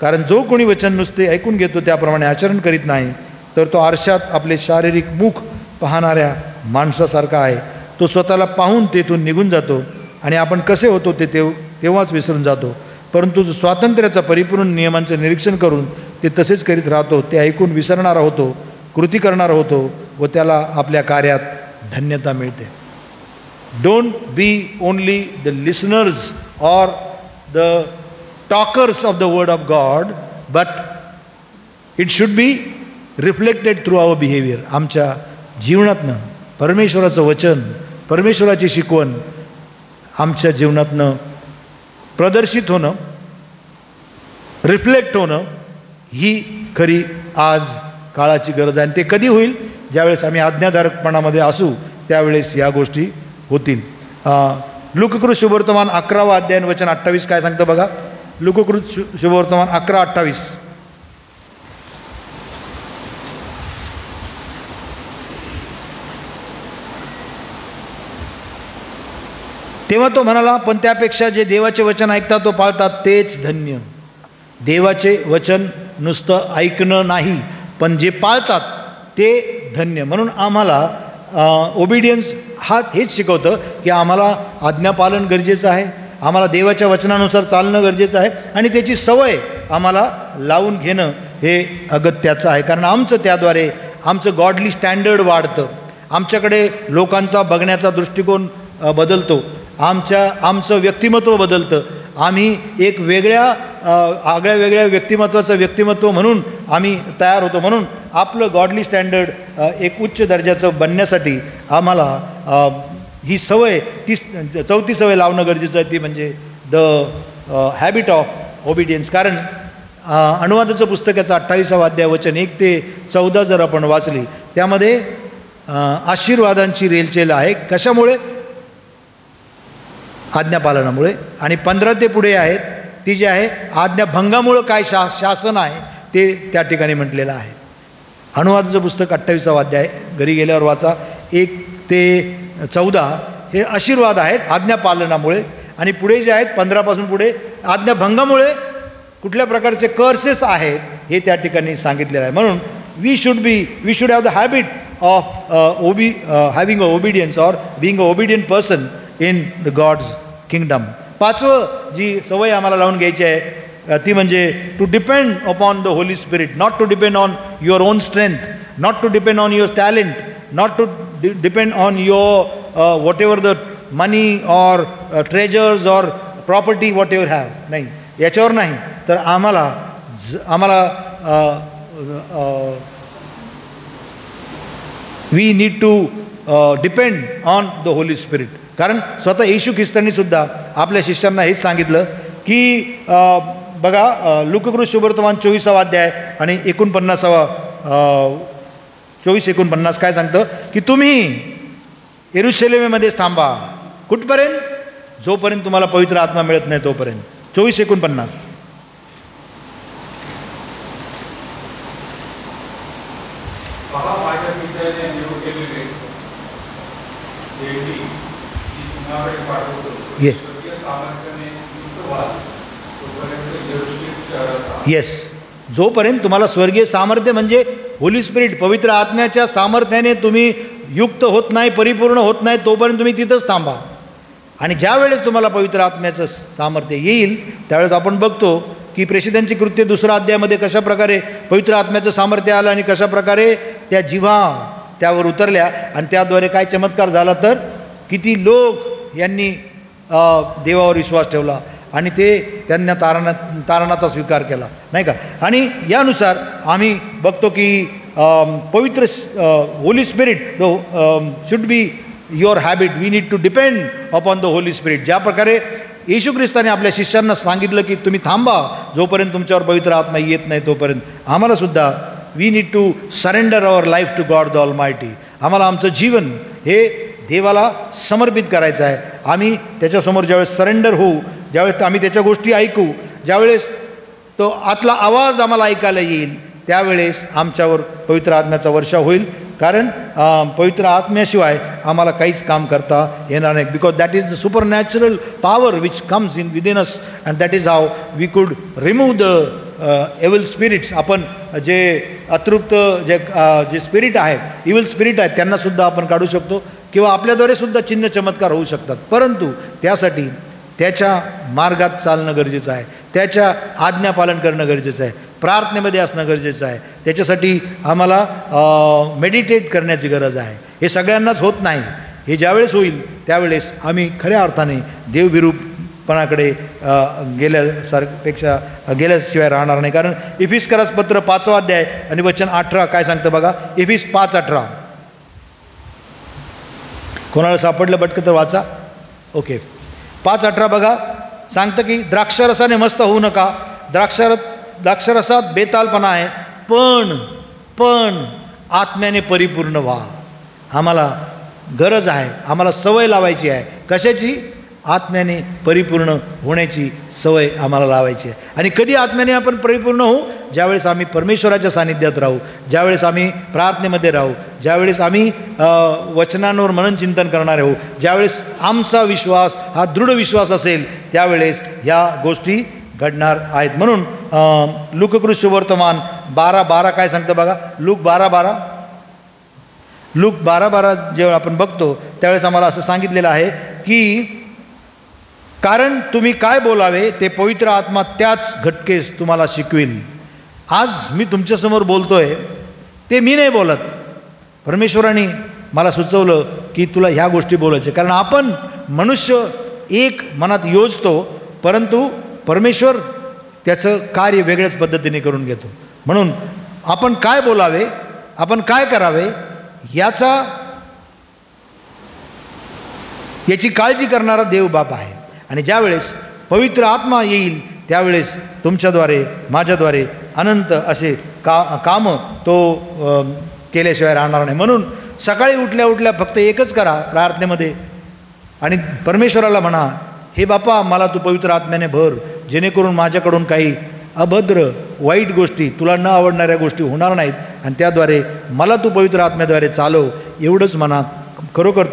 कारण जो कोणी वचन नुसते ऐकून घेतो त्याप्रमाणे आचरण करीत नाही तर तो आरशात आपले शारीरिक मुख पाहणाऱ्या माणसासारखा आहे. तो स्वतःला पाहून तेथून निघून जातो आणि आपण कसे होतो ते तेव्हाच विसरून जातो. परंतु जो स्वातंत्र्याचा परिपूर्ण नियमांचे निरीक्षण करून ते तसेच करीत राहतो ते ऐकून विसरणारा होतो, कृती करणारा होतो व त्याला आपल्या कार्यात धन्यता मिळते. Don't be only the listeners और the talkers of the word of God, but it should be reflected through our behavior. आमच्या जीवनातनं परमेश्वराचं वचन, परमेश्वराची शिकवण आमच्या जीवनातनं प्रदर्शित होणं, रिफ्लेक्ट होणं ही खरी आज काळाची गरज आहे. आणि ते कधी होईल? ज्यावेळेस आम्ही आज्ञाधारकपणामध्ये असू त्यावेळेस या गोष्टी होतील. लूककृत शुभवर्तमान 11वा अध्याय वचन 28 काय सांगतं बघा. लूककृत शुभवर्तमान 11:28. तेव्हा तो म्हणाला, पण त्यापेक्षा जे देवाचे वचन ऐकतात तो पाळतात तेच धन्य. देवाचे वचन नुसतं ऐकणं नाही पण जे पाळतात ते धन्य. म्हणून आम्हाला ओबिडियन्स हेच शिकवतं की आम्हाला आज्ञापालन गरजेचं आहे, आम्हाला देवाच्या वचनानुसार चालणं गरजेचं आहे आणि त्याची सवय आम्हाला लावून घेणं हे अगत्याचं आहे. कारण आमचं त्याद्वारे आमचं गॉडली स्टँडर्ड वाढतं, आमच्याकडे लोकांचा बघण्याचा दृष्टिकोन बदलतो, आमचं व्यक्तिमत्व बदलतं. आम्ही एक वेगळ्या व्यक्तिमत्वाचं व्यक्तिमत्व म्हणून आम्ही तयार होतो. म्हणून आपलं गॉडली स्टँडर्ड एक उच्च दर्जाचं बनण्यासाठी आम्हाला ही सवय, ती 4थी सवय लावणं गरजेचं आहे, ती म्हणजे द हॅबिट ऑफ ओबिडियन्स. कारण अनुवादाचं पुस्तकाचं 28वा अध्याय वचन 1 ते 14 जर आपण वाचली त्यामध्ये आशीर्वादांची रेलचेल आहे. कशामुळे? आज्ञापालनामुळे. आणि 15 ते पुढे आहेत ती जी आहे आज्ञाभंगामुळं काय शासन आहे ते त्या ठिकाणी म्हटलेलं आहे. अनुवादाचं पुस्तक 28वा अध्याय घरी गेल्यावर वाचा 1 ते 14. हे आशीर्वाद आहेत आज्ञापालनामुळे, आणि पुढे जे आहेत 15 पासून पुढे आज्ञाभंगामुळे कुठल्या प्रकारचे कर्सेस आहेत हे त्या ठिकाणी सांगितलेलं आहे. म्हणून we should have the habit of having a obedience or being a obedient person in the God's kingdom. 5वं जी सवय आम्हाला लावून घ्यायची आहे ती म्हणजे to depend upon the Holy Spirit, not to depend on your own strength, not to depend on your talent, not to depend on your whatever the money or treasures or property whatever have, नाही याच्यावर नाही, तर आम्हाला we need to depend on the Holy Spirit. कारण स्वतः येशू ख्रिस्तांनी सुद्धा आपल्या शिष्यांना हेच सांगितलं की बघा लूककृत शुभवर्तमान 24वा अध्याय आणि 24-49 काय सांगतं की तुम्ही यरुशलेमेमध्येच थांबा. कुठपर्यंत? जोपर्यंत तुम्हाला पवित्र आत्मा मिळत नाही तोपर्यंत. 24-49. येस, जोपर्यंत तुम्हाला स्वर्गीय सामर्थ्य म्हणजे होली स्पिरिट पवित्र आत्म्याच्या सामर्थ्याने तुम्ही युक्त होत नाही, परिपूर्ण होत नाही, तोपर्यंत तुम्ही तिथंच थांबा. आणि ज्या वेळेस तुम्हाला पवित्र आत्म्याचं सामर्थ्य येईल त्यावेळेस आपण बघतो की प्रेषितांची कृत्य 2रा अध्यायामध्ये कशा प्रकारे पवित्र आत्म्याचं सामर्थ्य आलं आणि कशा प्रकारे त्या जिव्हा त्यावर उतरल्या आणि त्याद्वारे काय चमत्कार झाला, तर किती लोक यांनी देवावर विश्वास ठेवला आणि त्यांना तारणाचा स्वीकार केला, नाही का. आणि यानुसार आम्ही बघतो की पवित्र Holy Spirit should be your habit. We need to depend upon the Holy Spirit. ज्या प्रकारे येशू ख्रिस्ताने आपल्या शिष्यांना सांगितलं की तुम्ही थांबा जोपर्यंत तुमच्यावर पवित्र आत्मा येत नाही तोपर्यंत, आम्हाला सुद्धा we need to surrender our life to God the almighty. आम्हाला आमचं जीवन हे देवाला समर्पित करायचं आहे. आम्ही त्याच्यासमोर ज्यावेळेस सरेंडर होऊ, ज्यावेळेस आम्ही त्याच्या गोष्टी ऐकू, ज्यावेळेस तो आतला आवाज आम्हाला ऐकायला येईल, त्यावेळेस आमच्यावर पवित्र आत्म्याचा वर्षाव होईल. कारण पवित्र आत्म्याशिवाय आम्हाला काहीच काम करता येणार नाही. Because that is the supernatural power which comes in within us and that is how we could remove the evil spirits. आपण जे अतृप्त जे स्पिरिट आहेत, इव्हिल स्पिरिट आहेत, त्यांनासुद्धा आपण काढू शकतो किंवा आपल्याद्वारे सुद्धा चिन्ह चमत्कार होऊ शकतात. परंतु त्यासाठी त्याच्या मार्गात चालणं गरजेचं आहे, त्याच्या आज्ञापालन करणं गरजेचं आहे, प्रार्थनेमध्ये असणं गरजेचं आहे. त्याच्यासाठी आम्हाला मेडिटेट करण्याची गरज आहे. हे सगळ्यांनाच होत नाही. हे ज्यावेळेस होईल त्यावेळेस आम्ही खऱ्या अर्थाने देवविरूपणाकडे गेल्याशिवाय राहणार नाही. कारण इफिस्करास पत्र 5वा अध्याय आणि वचन 18 काय सांगतं बघा. इफिस 5:18. कोणाला सापडलं पटकन तर वाचा. ओके, 5:18 बघा. सांगतं की द्राक्षरसाने मस्त होऊ नका. द्राक्षरसात बेतालपणा आहे, पण आत्म्याने परिपूर्ण व्हा. आम्हाला गरज आहे, आम्हाला सवय लावायची आहे. कशाची? आत्म्याने परिपूर्ण होण्याची सवय आम्हाला लावायची आहे. आणि कधी आत्म्याने आपण परिपूर्ण होऊ? ज्यावेळेस आम्ही परमेश्वराच्या सानिध्यात राहू, ज्यावेळेस आम्ही प्रार्थनेमध्ये राहू, ज्यावेळेस आम्ही वचनांवर मननचिंतन करणारे होऊ, ज्यावेळेस आमचा विश्वास हा दृढ विश्वास असेल, त्यावेळेस ह्या गोष्टी घडणार आहेत. म्हणून लूककृत शुभवर्तमान 12:12 काय सांगतं बघा. लूक 12:12 जेव्हा आपण बघतो त्यावेळेस आम्हाला असं सांगितलेलं आहे की कारण तुम्ही काय बोलावे ते पवित्र आत्मा त्याच घटकेस तुम्हाला शिकवेल. आज मी तुमच्यासमोर बोलतोय ते मी नाही बोलत, परमेश्वराने मला सुचवलं की तुला ह्या गोष्टी बोलायच्या. कारण आपण मनुष्य एक मनात योजतो, परंतु परमेश्वर त्याचं कार्य वेगळ्याच पद्धतीने करून घेतो. म्हणून आपण काय बोलावे, आपण काय करावे याची काळजी करणारा देव बाप आहे. आणि ज्यावेळेस पवित्र आत्मा येईल त्यावेळेस तुमच्याद्वारे माझ्याद्वारे अनंत असे कामं तो केल्याशिवाय राहणार नाही. म्हणून सकाळी उठल्या उठल्या फक्त एकच करा प्रार्थनेमध्ये आणि परमेश्वराला म्हणा, हे बापा मला तू पवित्र आत्म्याने भर, जेणेकरून माझ्याकडून काही अभद्र वाईट गोष्टी, तुला न आवडणाऱ्या गोष्टी होणार नाहीत आणि त्याद्वारे मला तू पवित्र आत्म्याद्वारे चालव. एवढंच म्हणा. खरोखर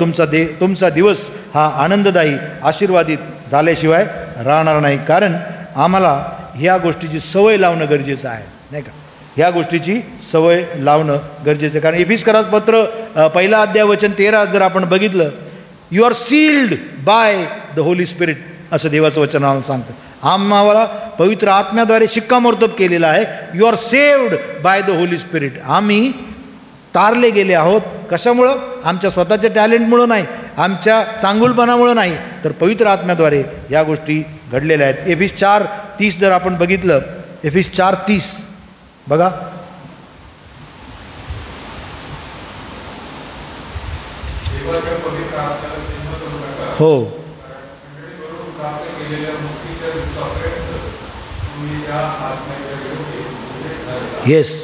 तुमचा दिवस हा आनंददायी आशीर्वादित झाल्याशिवाय राहणार नाही. कारण आम्हाला ह्या गोष्टीची सवय लावणं गरजेचं आहे, नाही का? ह्या गोष्टीची सवय लावणं गरजेचं आहे. कारण एफिसकरास पत्र 1 अध्याय वचन 13 जर आपण बघितलं, you are sealed by the Holy Spirit असं देवाचं वचन आम्हाला सांगतं. आम्हाला पवित्र आत्म्याद्वारे शिक्कामोर्तब केलेलं आहे. You are saved by the Holy Spirit. आम्ही तारले गेले आहोत. कशामुळं? आमच्या स्वतःच्या टॅलेंटमुळं नाही, आमच्या चांगुलपणामुळं नाही, तर पवित्र आत्म्याद्वारे या गोष्टी घडलेल्या आहेत. एफिस 4:30 जर आपण बघितलं, एफिस 4:30 बघा. हो, येस,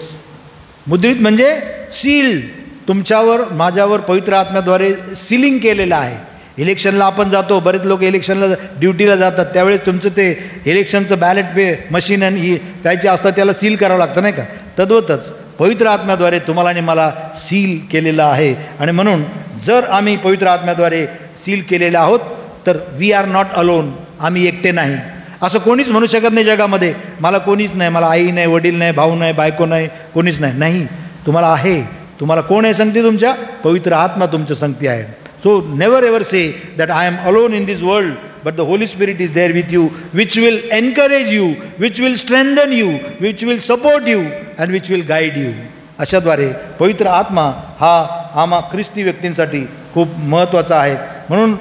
मुद्रित म्हणजे सील. तुमच्यावर माझ्यावर पवित्र आत्म्याद्वारे सीलिंग केलेलं आहे. इलेक्शनला आपण जातो, बरेच लोक इलेक्शनला ड्युटीला जातात, त्यावेळेस तुमचं ते इलेक्शनचं बॅलेट मशीन आणि ही कायचे असतात त्याला सील करावं लागतं, नाही का? तद्वतच पवित्र आत्म्याद्वारे तुम्हाला आणि मला सील केलेलं आहे. आणि म्हणून जर आम्ही पवित्र आत्म्याद्वारे सील केलेले आहोत तर वी आर नॉट अलोन. आम्ही एकटे नाही. असं कोणीच म्हणू शकत नाही जगामध्ये, मला कोणीच नाही, मला आई नाही, वडील नाही, भाऊ नाही, बायको नाही, कोणीच नाही. नाही, तुम्हाला आहे. तुम्हाला कोण आहे संगती? तुमच्या पवित्र आत्मा तुमच्या संगती आहे. So never ever say that I am alone in this world, but the Holy Spirit is there with you, which will encourage you, which will strengthen you, which will support you and which will guide you. अशाद्वारे पवित्र आत्मा हा आम्हा ख्रिस्ती व्यक्तींसाठी खूप महत्त्वाचा आहे. म्हणून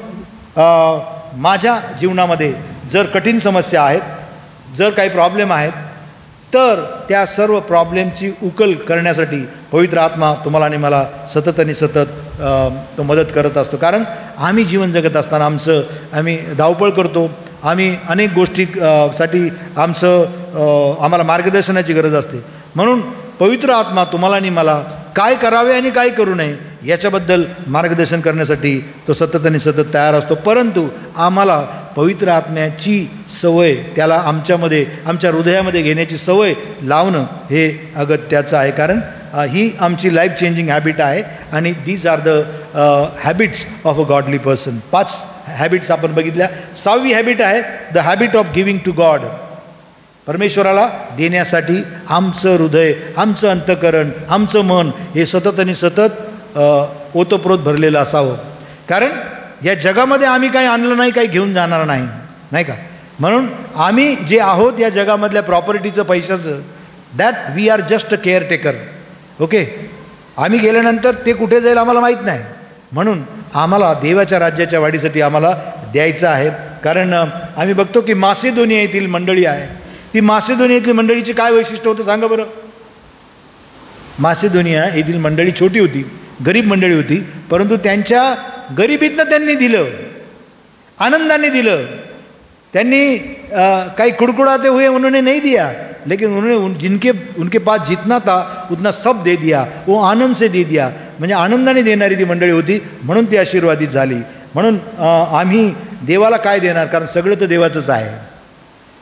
माझ्या जीवनामध्ये जर कठीण समस्या आहेत, जर काही प्रॉब्लेम आहेत, तर त्या सर्व प्रॉब्लेमची उकल करण्यासाठी पवित्र आत्मा तुम्हाला आणि मला सतत आणि सतत तो मदत करत असतो. कारण आम्ही जीवन जगत असताना आम्ही धावपळ करतो, आम्ही अनेक गोष्टी साठी आम्हाला मार्गदर्शनाची गरज असते. म्हणून पवित्र आत्मा तुम्हाला आणि मला काय करावे आणि काय करू नये याच्याबद्दल मार्गदर्शन करण्यासाठी तो सतत आणि सतत तयार असतो. परंतु आम्हाला पवित्र आत्म्याची सवय, त्याला आमच्यामध्ये, आमच्या हृदयामध्ये घेण्याची सवय लावणं हे अगत्याचं आहे. कारण ही आमची लाईफ चेंजिंग हॅबिट आहे. आणि these are the habits of a godly person. 5 habits आपण बघितल्या. 6वी हॅबिट आहे the habit of giving to God. परमेश्वराला देण्यासाठी आमचं हृदय, आमचं अंतःकरण, आमचं मन हे सतत आणि सतत ओतप्रोत भरलेलं असावं. कारण या जगामध्ये आम्ही काही आणलं नाही, काही घेऊन जाणार नाही, नाही का? म्हणून आम्ही जे आहोत या जगामधल्या प्रॉपर्टीचं, पैशाचं, that we are just a caretaker. Okay, आम्ही गेल्यानंतर ते कुठे जाईल आम्हाला माहीत नाही. म्हणून आम्हाला देवाच्या राज्याच्या वाढीसाठी आम्हाला द्यायचं आहे. कारण आम्ही बघतो की मासेदोनिया येथील मंडळी आहे, ती मासेदोनियातली मंडळीची काय वैशिष्ट्य होतं सांगा बरं. मासेदोनिया येथील मंडळी छोटी होती, गरीब मंडळी होती, परंतु त्यांच्या गरिबीतनं त्यांनी दिलं, आनंदाने दिलं. त्यांनी काही कुड़कुड़ाते हुए उन्होंने नहीं दिया, लेकिन उन्होंने उनके पास जितना था उतना सब दे दिया, वो आनंद से दे दिया. म्हणजे आनंदाने देणारी ती मंडळी होती, म्हणून ती आशीर्वादित झाली. म्हणून आम्ही देवाला काय देणार? कारण सगळं तर देवाचंच आहे.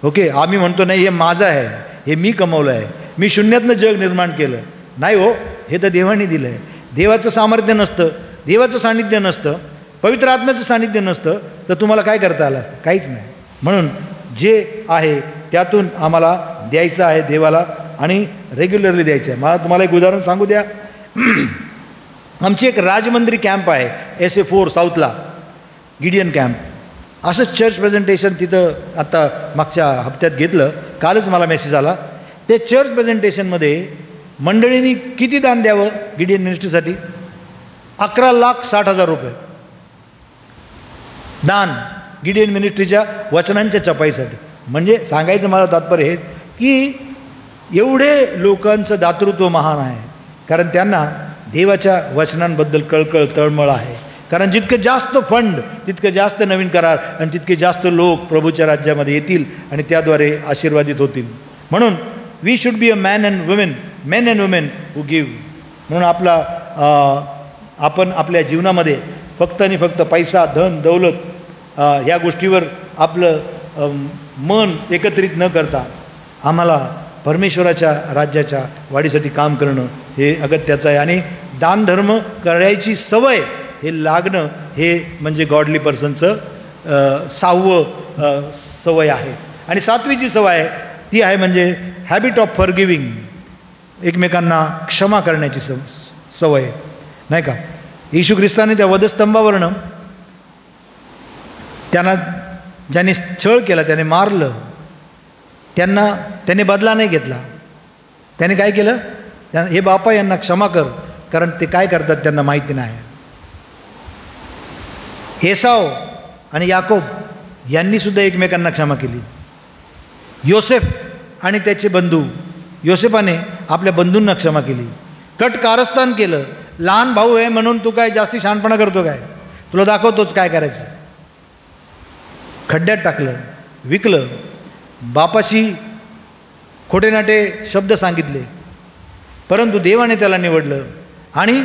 ओके, आम्ही म्हणतो नाही हे माझं आहे, हे मी कमवलं आहे, मी शून्यातनं जग निर्माण केलं. नाही हो, हे तर देवाने दिलं आहे. देवाचं सामर्थ्य नसतं, देवाचं सानिध्य नसतं, पवित्र आत्म्याचं सानिध्य नसतं, तर तुम्हाला काय करता आलं? काहीच नाही. म्हणून जे आहे त्यातून आम्हाला द्यायचं आहे देवाला, आणि रेग्युलरली द्यायचं आहे. मला तुम्हाला एक उदाहरण सांगू द्या. आमची एक राजमंदिरी कॅम्प आहे SA4 साऊथला, गिडियन कॅम्प. असंच चर्च प्रेझेंटेशन तिथं आत्ता मागच्या हप्त्यात घेतलं, कालच मला मेसेज आला. ते चर्च प्रेझेंटेशनमध्ये मंडळींनी किती दान द्यावं गिडियन मिनिस्ट्रीसाठी? 11,60,000 रुपये दान गिडियन मिनिस्ट्रीच्या वचनांच्या छपाईसाठी. म्हणजे सांगायचं मला तात्पर्य हे की एवढे लोकांचं दातृत्व महान आहे, कारण त्यांना देवाच्या वचनांबद्दल कळकळ तळमळ आहे. कारण जितकं जास्त फंड तितकं जास्त नवीन करार आणि तितके जास्त लोक प्रभूच्या राज्यामध्ये येतील आणि त्याद्वारे आशीर्वादित होतील. म्हणून we should be a man and women who give. म्हणून आपण आपल्या जीवनामध्ये फक्त आणि फक्त पैसा, धन, दौलत ह्या गोष्टीवर आपलं मन एकत्रित न करता आम्हाला परमेश्वराच्या राज्याच्या वाढीसाठी काम करणं हे अगत्याचं आहे. आणि दानधर्म करायची सवय हे लागणं हे म्हणजे गॉडली पर्सनचं 6वं सवय आहे. आणि 7वी जी सवय आहे ती आहे म्हणजे हॅबिट ऑफ फॉरगिव्हिंग, एकमेकांना क्षमा करण्याची सवय, नाही का. येशू ख्रिस्ताने त्या वधस्तंभावरनं त्यांना ज्याने छळ केला, त्याने मारलं, त्याने बदला नाही घेतला. त्याने काय केलं, हे बापा यांना क्षमा कर, कारण ते काय करतात त्यांना माहिती नाही. एसाव आणि याकोब यांनी सुद्धा एकमेकांना क्षमा केली. योसेफ आणि त्याचे बंधू, योसेफाने आपल्या बंधूंना क्षमा केली. कट कारस्थान केलं, लहान भाऊ आहे म्हणून तू काय जास्ती शहाणपणा करतो काय, तुला दाखवतोच काय करायचं. खड्ड्यात टाकलं, विकलं, बापाशी खोटे नाटे शब्द सांगितले, परंतु देवाने त्याला निवडलं आणि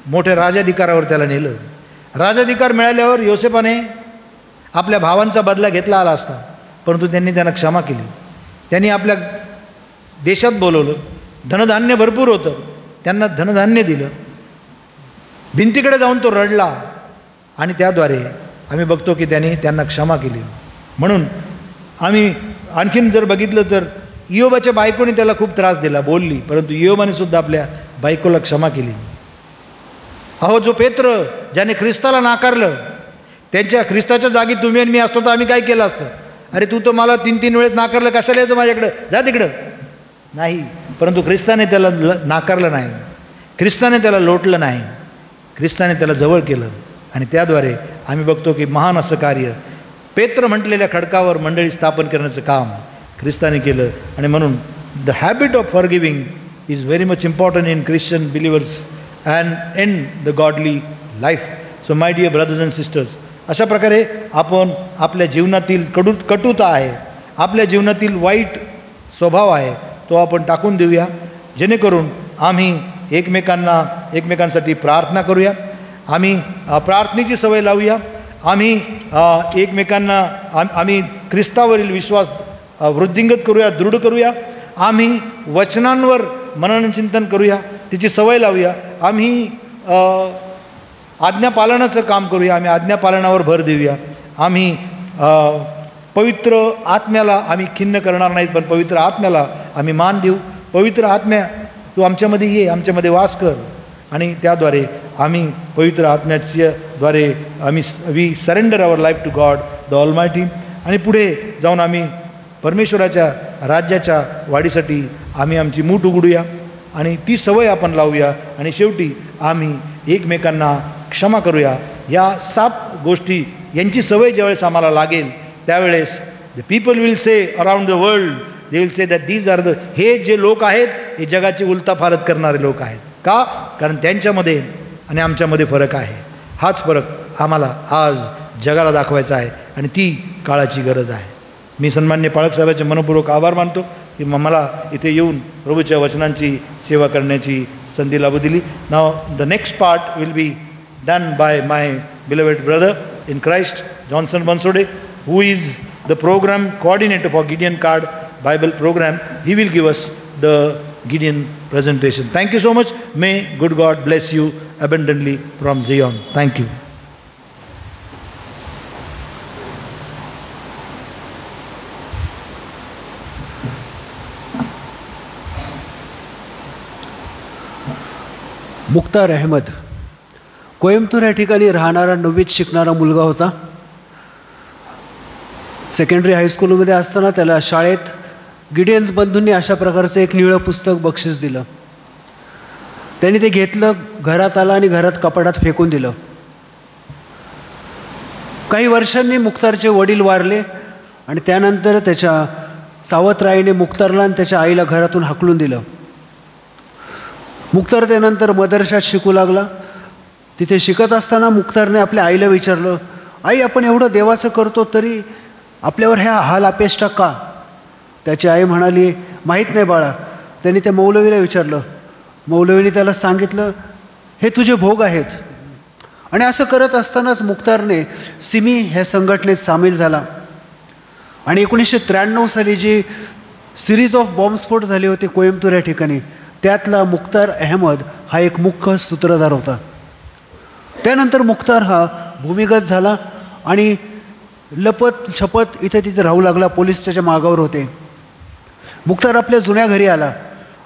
मोठ्या राजाधिकारावर त्याला नेलं. राजाधिकार मिळाल्यावर योसेफाने आपल्या भावांचा बदला घेतला आला असता, परंतु त्यांना क्षमा केली. त्यांनी आपल्या देशात बोलवलं, धनधान्य भरपूर होतं, त्यांना धनधान्य दिलं. भिंतीकडे जाऊन तो रडला आणि त्याद्वारे आम्ही बघतो की त्यांना क्षमा केली. म्हणून आम्ही आणखीन जर बघितलं तर इयोबाच्या बायकोने त्याला खूप त्रास दिला, बोलली, परंतु इयोबाने सुद्धा आपल्या बायकोला क्षमा केली. अहो, जो पेत्र ज्याने ख्रिस्ताला नाकारलं, ख्रिस्ताच्या जागी तुम्ही आणि मी असतो तर आम्ही काय केलं असतं. अरे तू तर मला 3-3 वेळेस नाकारलं, कशाला येतो माझ्याकडं, जा तिकडं. नाही, परंतु ख्रिस्ताने त्याला नाकारलं नाही, ख्रिस्ताने त्याला लोटलं नाही, ख्रिस्ताने त्याला जवळ केलं. आणि त्याद्वारे आम्ही बघतो की महान असं कार्य, पेत्र म्हटलेल्या खडकावर मंडळी स्थापन करण्याचं काम ख्रिस्ताने केलं. आणि म्हणून the habit of forgiving is very much important in Christian believers and in the godly life. So my dear brothers and sisters, अशा प्रकारे आपण आपल्या जीवनातील कटुता आहे, आपल्या जीवनातील वाईट स्वभाव आहे, तो आपण टाकून देऊया, जेणेकरून आम्ही एकमेकांसाठी प्रार्थना करूया, आम्ही प्रार्थनेची सवय लावूया, आम्ही एकमेकांना आम्ही ख्रिस्तावरील विश्वास वृद्धिंगत करूया, दृढ करूया, आम्ही वचनांवर मननचिंतन करूया, तिची सवय लावूया, आम्ही आज्ञापालनाचं काम करूया, आम्ही आज्ञापालनावर भर देऊया, आम्ही पवित्र आत्म्याला आम्ही खिन्न करणार नाहीत, पण पवित्र आत्म्याला आम्ही मान देऊ. पवित्र आत्म्या तू आमच्यामध्ये ये, आमच्यामध्ये वास कर. आणि त्याद्वारे आम्ही पवित्र आत्म्याच्याद्वारे we surrender our life to God the Almighty. आणि पुढे जाऊन आम्ही परमेश्वराच्या राज्याच्या वाढीसाठी आम्ही आमची मूठ उघडूया आणि ती सवय आपण लावूया. आणि शेवटी आम्ही एकमेकांना क्षमा करूया. या 7 गोष्टी यांची सवय ज्यावेळेस आम्हाला लागेल त्यावेळेस the people will say around the world, they will say that these are the, हे जे लोक आहेत हे जगाची उलताफालत करणारे लोक आहेत. का? कारण त्यांच्यामध्ये आणि आमच्यामध्ये फरक आहे. हाच फरक आम्हाला आज जगाला दाखवायचा आहे आणि ती काळाची गरज आहे. मी सन्मान्य पाळक साहेबांचे मनपूर्वक आभार मानतो की मला इथे येऊन प्रभूच्या वचनांची सेवा करण्याची संधी लाभू दिली. नाव the next part will be done by my beloved brother in Christ Johnson Bansode, who is the program coordinator for Gideon Card Bible program. He will give us the Gideon presentation. Thank you so much. May good God bless you abundantly from Zion. Thank you. Mukhtar Ahmed Coimbatore या ठिकाणी राहणारा 9वीत शिकणारा मुलगा होता. Secondary हायस्कूलमध्ये असताना त्याला शाळेत गिडियन्स बंधूंनी अशा प्रकारचं एक निळं पुस्तक बक्षीस दिलं. त्यांनी ते घेतलं, घरात आला आणि घरात कपाटात फेकून दिलं. काही वर्षांनी मुख्तारचे वडील वारले आणि त्यानंतर त्याच्या सावत्राईने मुख्तारला आणि त्याच्या आईला घरातून हाकलून दिलं. मुख्तार त्यानंतर मदरशात शिकू लागला. तिथे शिकत असताना मुख्तारने आपल्या आईला विचारलं, आई आपण एवढं देवाचं करतो तरी आपल्यावर ह्या हाल अपेष्टा का? त्याची आई म्हणाली, माहीत नाही बाळा. त्यांनी त्या मौलवीला विचारलं. मौलवीने त्याला सांगितलं, हे तुझे भोग आहेत. आणि असं करत असतानाच मुख्तारने सिमी ह्या संघटनेत सामील झाला. आणि 1993 साली जी सिरीज ऑफ बॉम्बस्फोट झाले होते कोयंबतूर या ठिकाणी, त्यातला मुख्तार अहमद हा एक मुख्य सूत्रधार होता. त्यानंतर मुख्तार हा भूमिगत झाला आणि लपत छपत इथे तिथे राहू लागला. पोलीस त्याच्या मागावर होते. मुख्तार आपल्या जुन्या घरी आला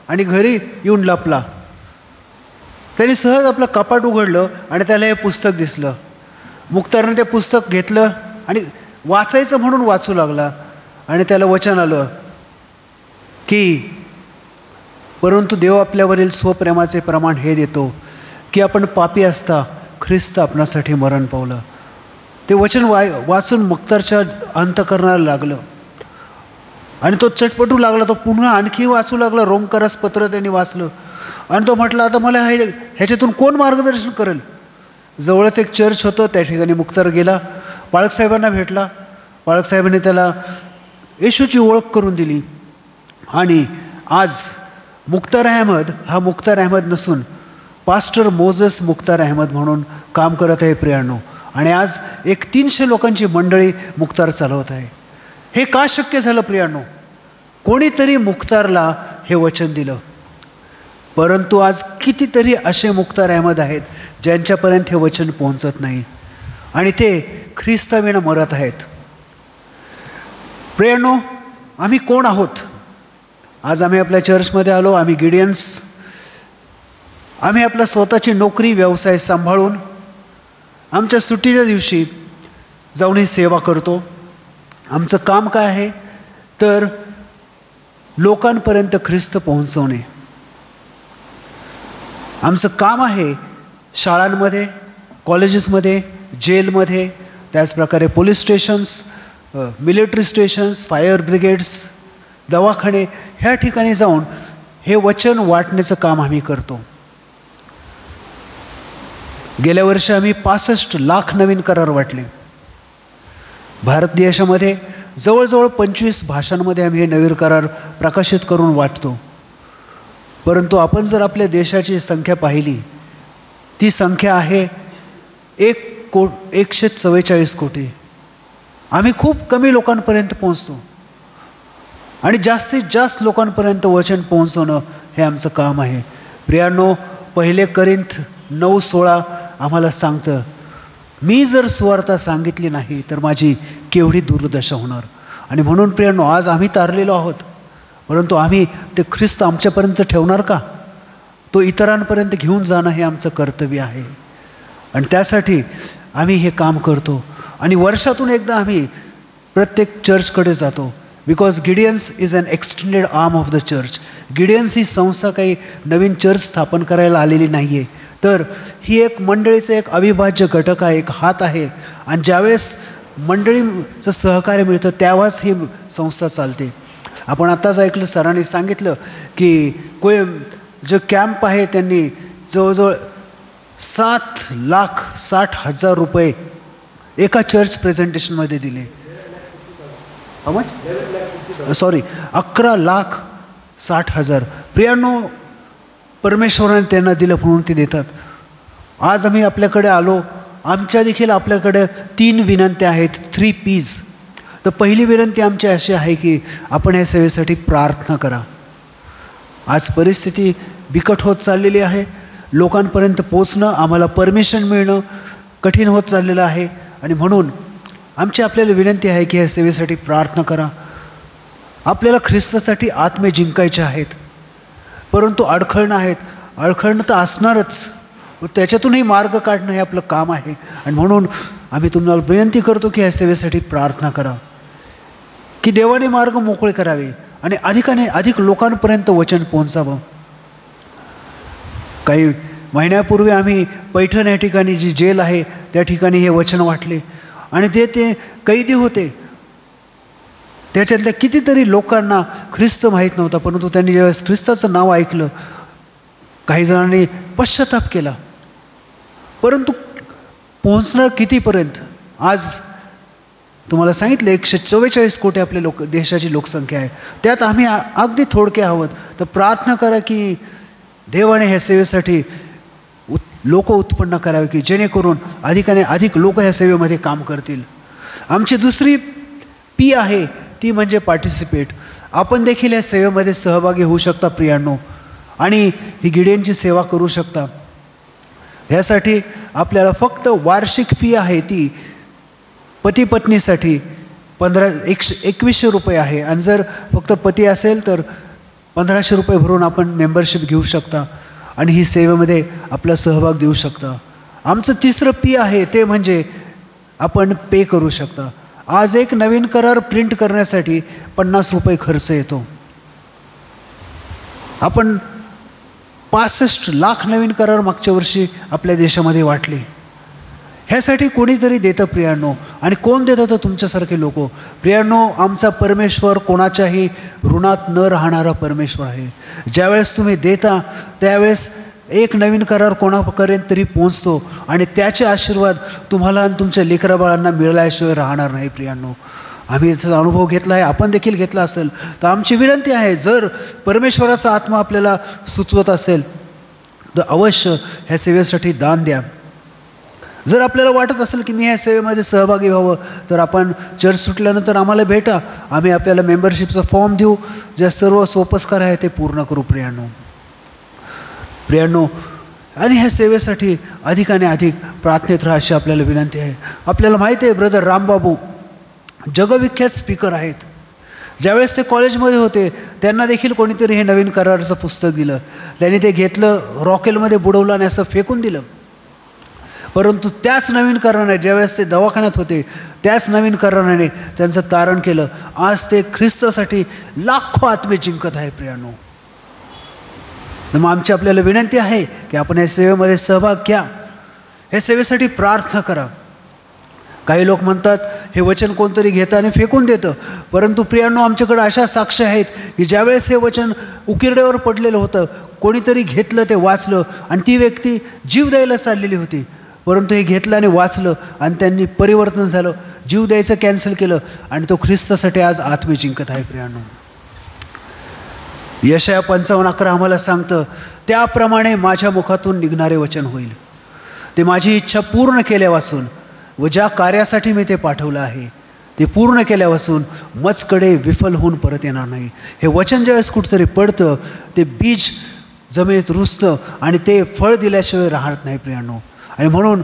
आणि घरी येऊन लपला. त्यांनी सहज आपलं कपाट उघडलं आणि त्याला हे पुस्तक दिसलं. मुख्तारने ते पुस्तक घेतलं आणि वाचायचं म्हणून वाचू लागला आणि त्याला वचन आलं की परंतु देव आपल्यावरील स्वप्रेमाचे प्रमाण हे देतो की आपण पापी असता ख्रिस्त आपणासाठी मरण पावलं. ते वचन वाचून मुख्तारच्या अंतःकरणाला लागलं आणि तो चटपटू लागला. तो पुन्हा आणखी वाचू लागला. रोमकारस पत्र त्यांनी वाचलं आणि तो म्हटला आता मला ह्याच्यातून कोण मार्गदर्शन करेल. जवळच एक चर्च होतं. त्या ठिकाणी मुख्तार गेला. पाळकसाहेबांना भेटला. पाळकसाहेबांनी त्याला येशूची ओळख करून दिली आणि आज मुख्तार अहमद हा मुख्तार अहमद नसून पास्टर मोझेस मुख्तार अहमद म्हणून काम करत आहे प्रियांनो. आणि आज एक 300 लोकांची मंडळी मुख्तार चालवत आहे. हे का शक्य झालं प्रियांनो? कोणीतरी मुख्तारला हे वचन दिलं. परंतु आज कितीतरी असे मुख्तार अहमद आहेत ज्यांच्यापर्यंत हे वचन पोहोचत नाही आणि ते ख्रिस्ताविना मरत आहेत. प्रियांनो, आम्ही कोण आहोत? आज आम्ही आपल्या चर्चमध्ये आलो. आम्ही गिडियन्स. आम्ही आपल्या स्वतःची नोकरी व्यवसाय सांभाळून आमच्या सुट्टीच्या दिवशी जाऊन ही सेवा करतो. आमचं काम काय आहे तर लोकांपर्यंत ख्रिस्त पोहोचवणे. आमचं काम आहे शाळांमध्ये, कॉलेजेसमध्ये, जेलमध्ये, त्याचप्रकारे police stations, military stations, fire brigades, दवाखाने ह्या ठिकाणी जाऊन हे वचन वाटण्याचं काम आम्ही करतो. गेल्या वर्षी आम्ही 65 लाख नवीन करार वाटले. भारत देशामध्ये जवळजवळ 25 भाषांमध्ये आम्ही हे नवीन करार प्रकाशित करून वाटतो. परंतु आपण जर आपल्या देशाची संख्या पाहिली, ती संख्या आहे 144 कोटी. आम्ही खूप कमी लोकांपर्यंत पोहोचतो आणि जास्तीत जास्त लोकांपर्यंत वचन पोहोचवणं हे आमचं काम आहे. प्रियांनो, 1 कोरिंथ 9:16 आम्हाला सांगतं, मी जर सुवार्ता सांगितली नाही तर माझी केवढी दुर्दशा होणार. आणि म्हणून प्रियांनो, आज आम्ही तारलेलो आहोत, परंतु आम्ही ते ख्रिस्त आमच्यापर्यंत ठेवणार का? तो इतरांपर्यंत घेऊन जाणं हे आमचं कर्तव्य आहे आणि त्यासाठी आम्ही हे काम करतो. आणि वर्षातून एकदा आम्ही प्रत्येक चर्चकडे जातो. Because Gideons is an extended arm of the church. Gideons ही संस्था काही नवीन चर्च स्थापन करायला आलेली नाही आहे, तर ही एक मंडळीचं एक अविभाज्य घटक आहे, एक हात आहे. आणि ज्यावेळेस मंडळीचं सहकार्य मिळतं त्यावेळेस ही संस्था चालते. आपण आत्ताच ऐकलं, सरांनी सांगितलं की जो कॅम्प आहे त्यांनी जवळजवळ 7,60,000 रुपये एका चर्च प्रेझेंटेशनमध्ये दिले. 11,60,000. प्रियांनो, परमेश्वराने त्यांना दिलं म्हणून ते देतात. आज आम्ही आपल्याकडे आलो. आमच्या देखील आपल्याकडे 3 विनंत्या आहेत, 3 P's. तर पहिली विनंती आमची अशी आहे की आपण या सेवेसाठी प्रार्थना करा. आज परिस्थिती बिकट होत चाललेली आहे. लोकांपर्यंत पोचणं, आम्हाला परमिशन मिळणं कठीण होत चाललेलं आहे आणि म्हणून आमची आपल्याला विनंती आहे की या सेवेसाठी प्रार्थना करा. आपल्याला ख्रिस्तासाठी आत्मे जिंकायचे आहेत, परंतु अडखळणं आहेत. अडखळणं तर असणारच, त्याच्यातूनही मार्ग काढणं हे आपलं काम आहे. आणि म्हणून आम्ही तुम्हाला विनंती करतो की या सेवेसाठी प्रार्थना करा, की देवाने मार्ग मोकळे करावे आणि अधिकाने अधिक लोकांपर्यंत वचन पोहोचावं. काही महिन्यापूर्वी आम्ही पैठण या ठिकाणी जी जेल आहे त्या ठिकाणी हे वचन वाटले आणि ते कैदी होते. त्याच्यातल्या कितीतरी लोकांना ख्रिस्त माहीत नव्हता, परंतु त्यांनी ज्यावेळेस ख्रिस्ताचं नाव ऐकलं, काही जणांनी पश्चाताप केला. परंतु पोहोचणार कितीपर्यंत? आज तुम्हाला सांगितलं 144 कोटी आपल्या देशाची लोकसंख्या आहे, त्यात आम्ही अगदी थोडके आहोत. तर प्रार्थना करा की देवाने ह्या सेवेसाठी लोक उत्पन्न करावे, की जेणेकरून अधिकाने अधिक लोक ह्या सेवेमध्ये काम करतील. आमची दुसरी P आहे, ती म्हणजे पार्टिसिपेट. आपण देखील या सेवेमध्ये सहभागी होऊ शकता प्रियांनो, आणि ही गिडियनची सेवा करू शकता. ह्यासाठी आपल्याला फक्त वार्षिक फी आहे ती पती पत्नीसाठी 2100 रुपये आहे, आणि जर फक्त पती असेल तर 1500 रुपये भरून आपण मेंबरशिप घेऊ शकता आणि ही सेवेमध्ये आपला सहभाग देऊ शकता. आमचं तिसरं पी आहे ते म्हणजे आपण पे करू शकता. आज एक नवीन करार प्रिंट करण्यासाठी 50 रुपये खर्च येतो. आपण 65 लाख नवीन करार मागच्या वर्षी आपल्या देशामध्ये वाटले. ह्यासाठी कोणीतरी देतं प्रियांनो, आणि कोण देतं तर तुमच्यासारखे लोक. प्रियांनो, आमचा परमेश्वर कोणाच्याही ऋणात न राहणारा परमेश्वर आहे. ज्यावेळेस तुम्ही देता त्यावेळेस एक नवीन करार कोणापर्यंत तरी पोहोचतो, आणि त्याचे आशीर्वाद तुम्हाला आणि तुमच्या लेकराबाळांना मिळाल्याशिवाय राहणार नाही. प्रियांनो, आम्ही याचा अनुभव घेतला आहे, आपण देखील घेतला असेल. तर आमची विनंती आहे, जर परमेश्वराचा आत्मा आपल्याला सुचवत असेल तर अवश्य ह्या सेवेसाठी दान द्या. जर आपल्याला वाटत असेल की मी ह्या सेवेमध्ये सहभागी व्हावं, तर आपण चर्च सुटल्यानंतर आम्हाला भेटा. आम्ही आपल्याला मेंबरशिपचा फॉर्म देऊ. ज्या सर्व सोपस्कार आहे ते पूर्ण करू. प्रियांनो, आणि ह्या सेवेसाठी अधिकाने अधिक प्रार्थनेत राहा अशी आपल्याला विनंती आहे. आपल्याला माहिती आहे ब्रदर रामबाबू जगविख्यात स्पीकर आहेत. ज्यावेळेस ते कॉलेजमध्ये होते त्यांना देखील कोणीतरी हे नवीन कराराचं पुस्तक दिलं. त्यांनी ते घेतलं, रॉकेलमध्ये बुडवलं आणि असं फेकून दिलं. परंतु त्याच नवीन कराराने, ज्यावेळेस ते दवाखान्यात होते त्याच नवीन कराराने त्यांचं तारण केलं. आज ते ख्रिस्तासाठी लाखो आत्मे जिंकत आहे. प्रियांनो, मग आमची आपल्याला विनंती आहे की आपण या सेवेमध्ये सहभाग घ्या, या सेवेसाठी प्रार्थना करा. काही लोक म्हणतात हे वचन कोणतरी घेतं आणि फेकून देतं, परंतु प्रियांनो, आमच्याकडे अशा साक्ष आहेत की ज्यावेळेस हे वचन उकिरड्यावर पडलेलं होतं, कोणीतरी घेतलं, ते वाचलं, आणि ती व्यक्ती जीव द्यायला चाललेली होती, परंतु हे घेतलं आणि वाचलं आणि त्यांनी परिवर्तन झालं, जीव द्यायचं कॅन्सल केलं, आणि तो ख्रिस्तासाठी आज आत्मे जिंकत आहे. प्रियांनो, यशाया 55:11 आम्हाला सांगतं, त्याप्रमाणे माझ्या मुखातून निघणारे वचन होईल. ते माझी इच्छा पूर्ण केल्यापासून व ज्या कार्यासाठी मी ते पाठवलं आहे ते पूर्ण केल्यापासून मजकडे विफल होऊन परत येणार नाही. हे वचन ज्यावेळेस कुठंतरी पडतं ते बीज जमिनीत रुजतं आणि ते फळ दिल्याशिवाय राहत नाही. प्रियांनो, आणि म्हणून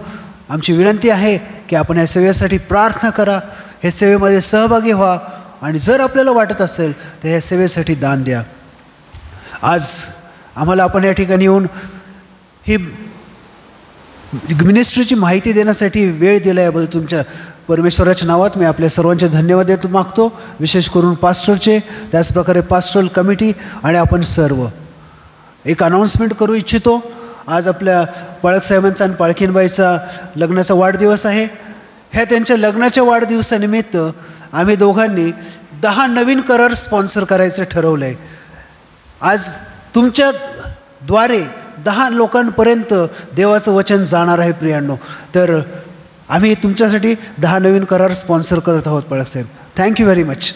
आमची विनंती आहे की आपण या सेवेसाठी प्रार्थना करा, हे सेवेमध्ये सहभागी व्हा, आणि जर आपल्याला वाटत असेल तर ह्या सेवेसाठी दान द्या. आज आम्हाला आपण या ठिकाणी येऊन ही मिनिस्ट्रीची माहिती देण्यासाठी वेळ दिल्याबद्दल तुमच्या परमेश्वराच्या नावात मी आपल्या सर्वांचे धन्यवाद देतो मागतो, विशेष करून पास्टरचे, त्याचप्रकारे पास्टरल कमिटी आणि आपण सर्व. एक अनाऊन्समेंट करू इच्छितो. आज आपल्या पाळकसाहेबांचा आणि पाळकीनबाईचा लग्नाचा वाढदिवस आहे. ह्या त्यांच्या लग्नाच्या वाढदिवसानिमित्त आम्ही दोघांनी 10 नवीन करार स्पॉन्सर करायचं ठरवलं आहे. आज तुमच्याद्वारे 10 लोकांपर्यंत देवाचं वचन जाणार आहे. प्रियांनो, तर आम्ही तुमच्यासाठी 10 नवीन करार स्पॉन्सर करत आहोत. पाळकसाहेब, थँक्यू व्हेरी मच.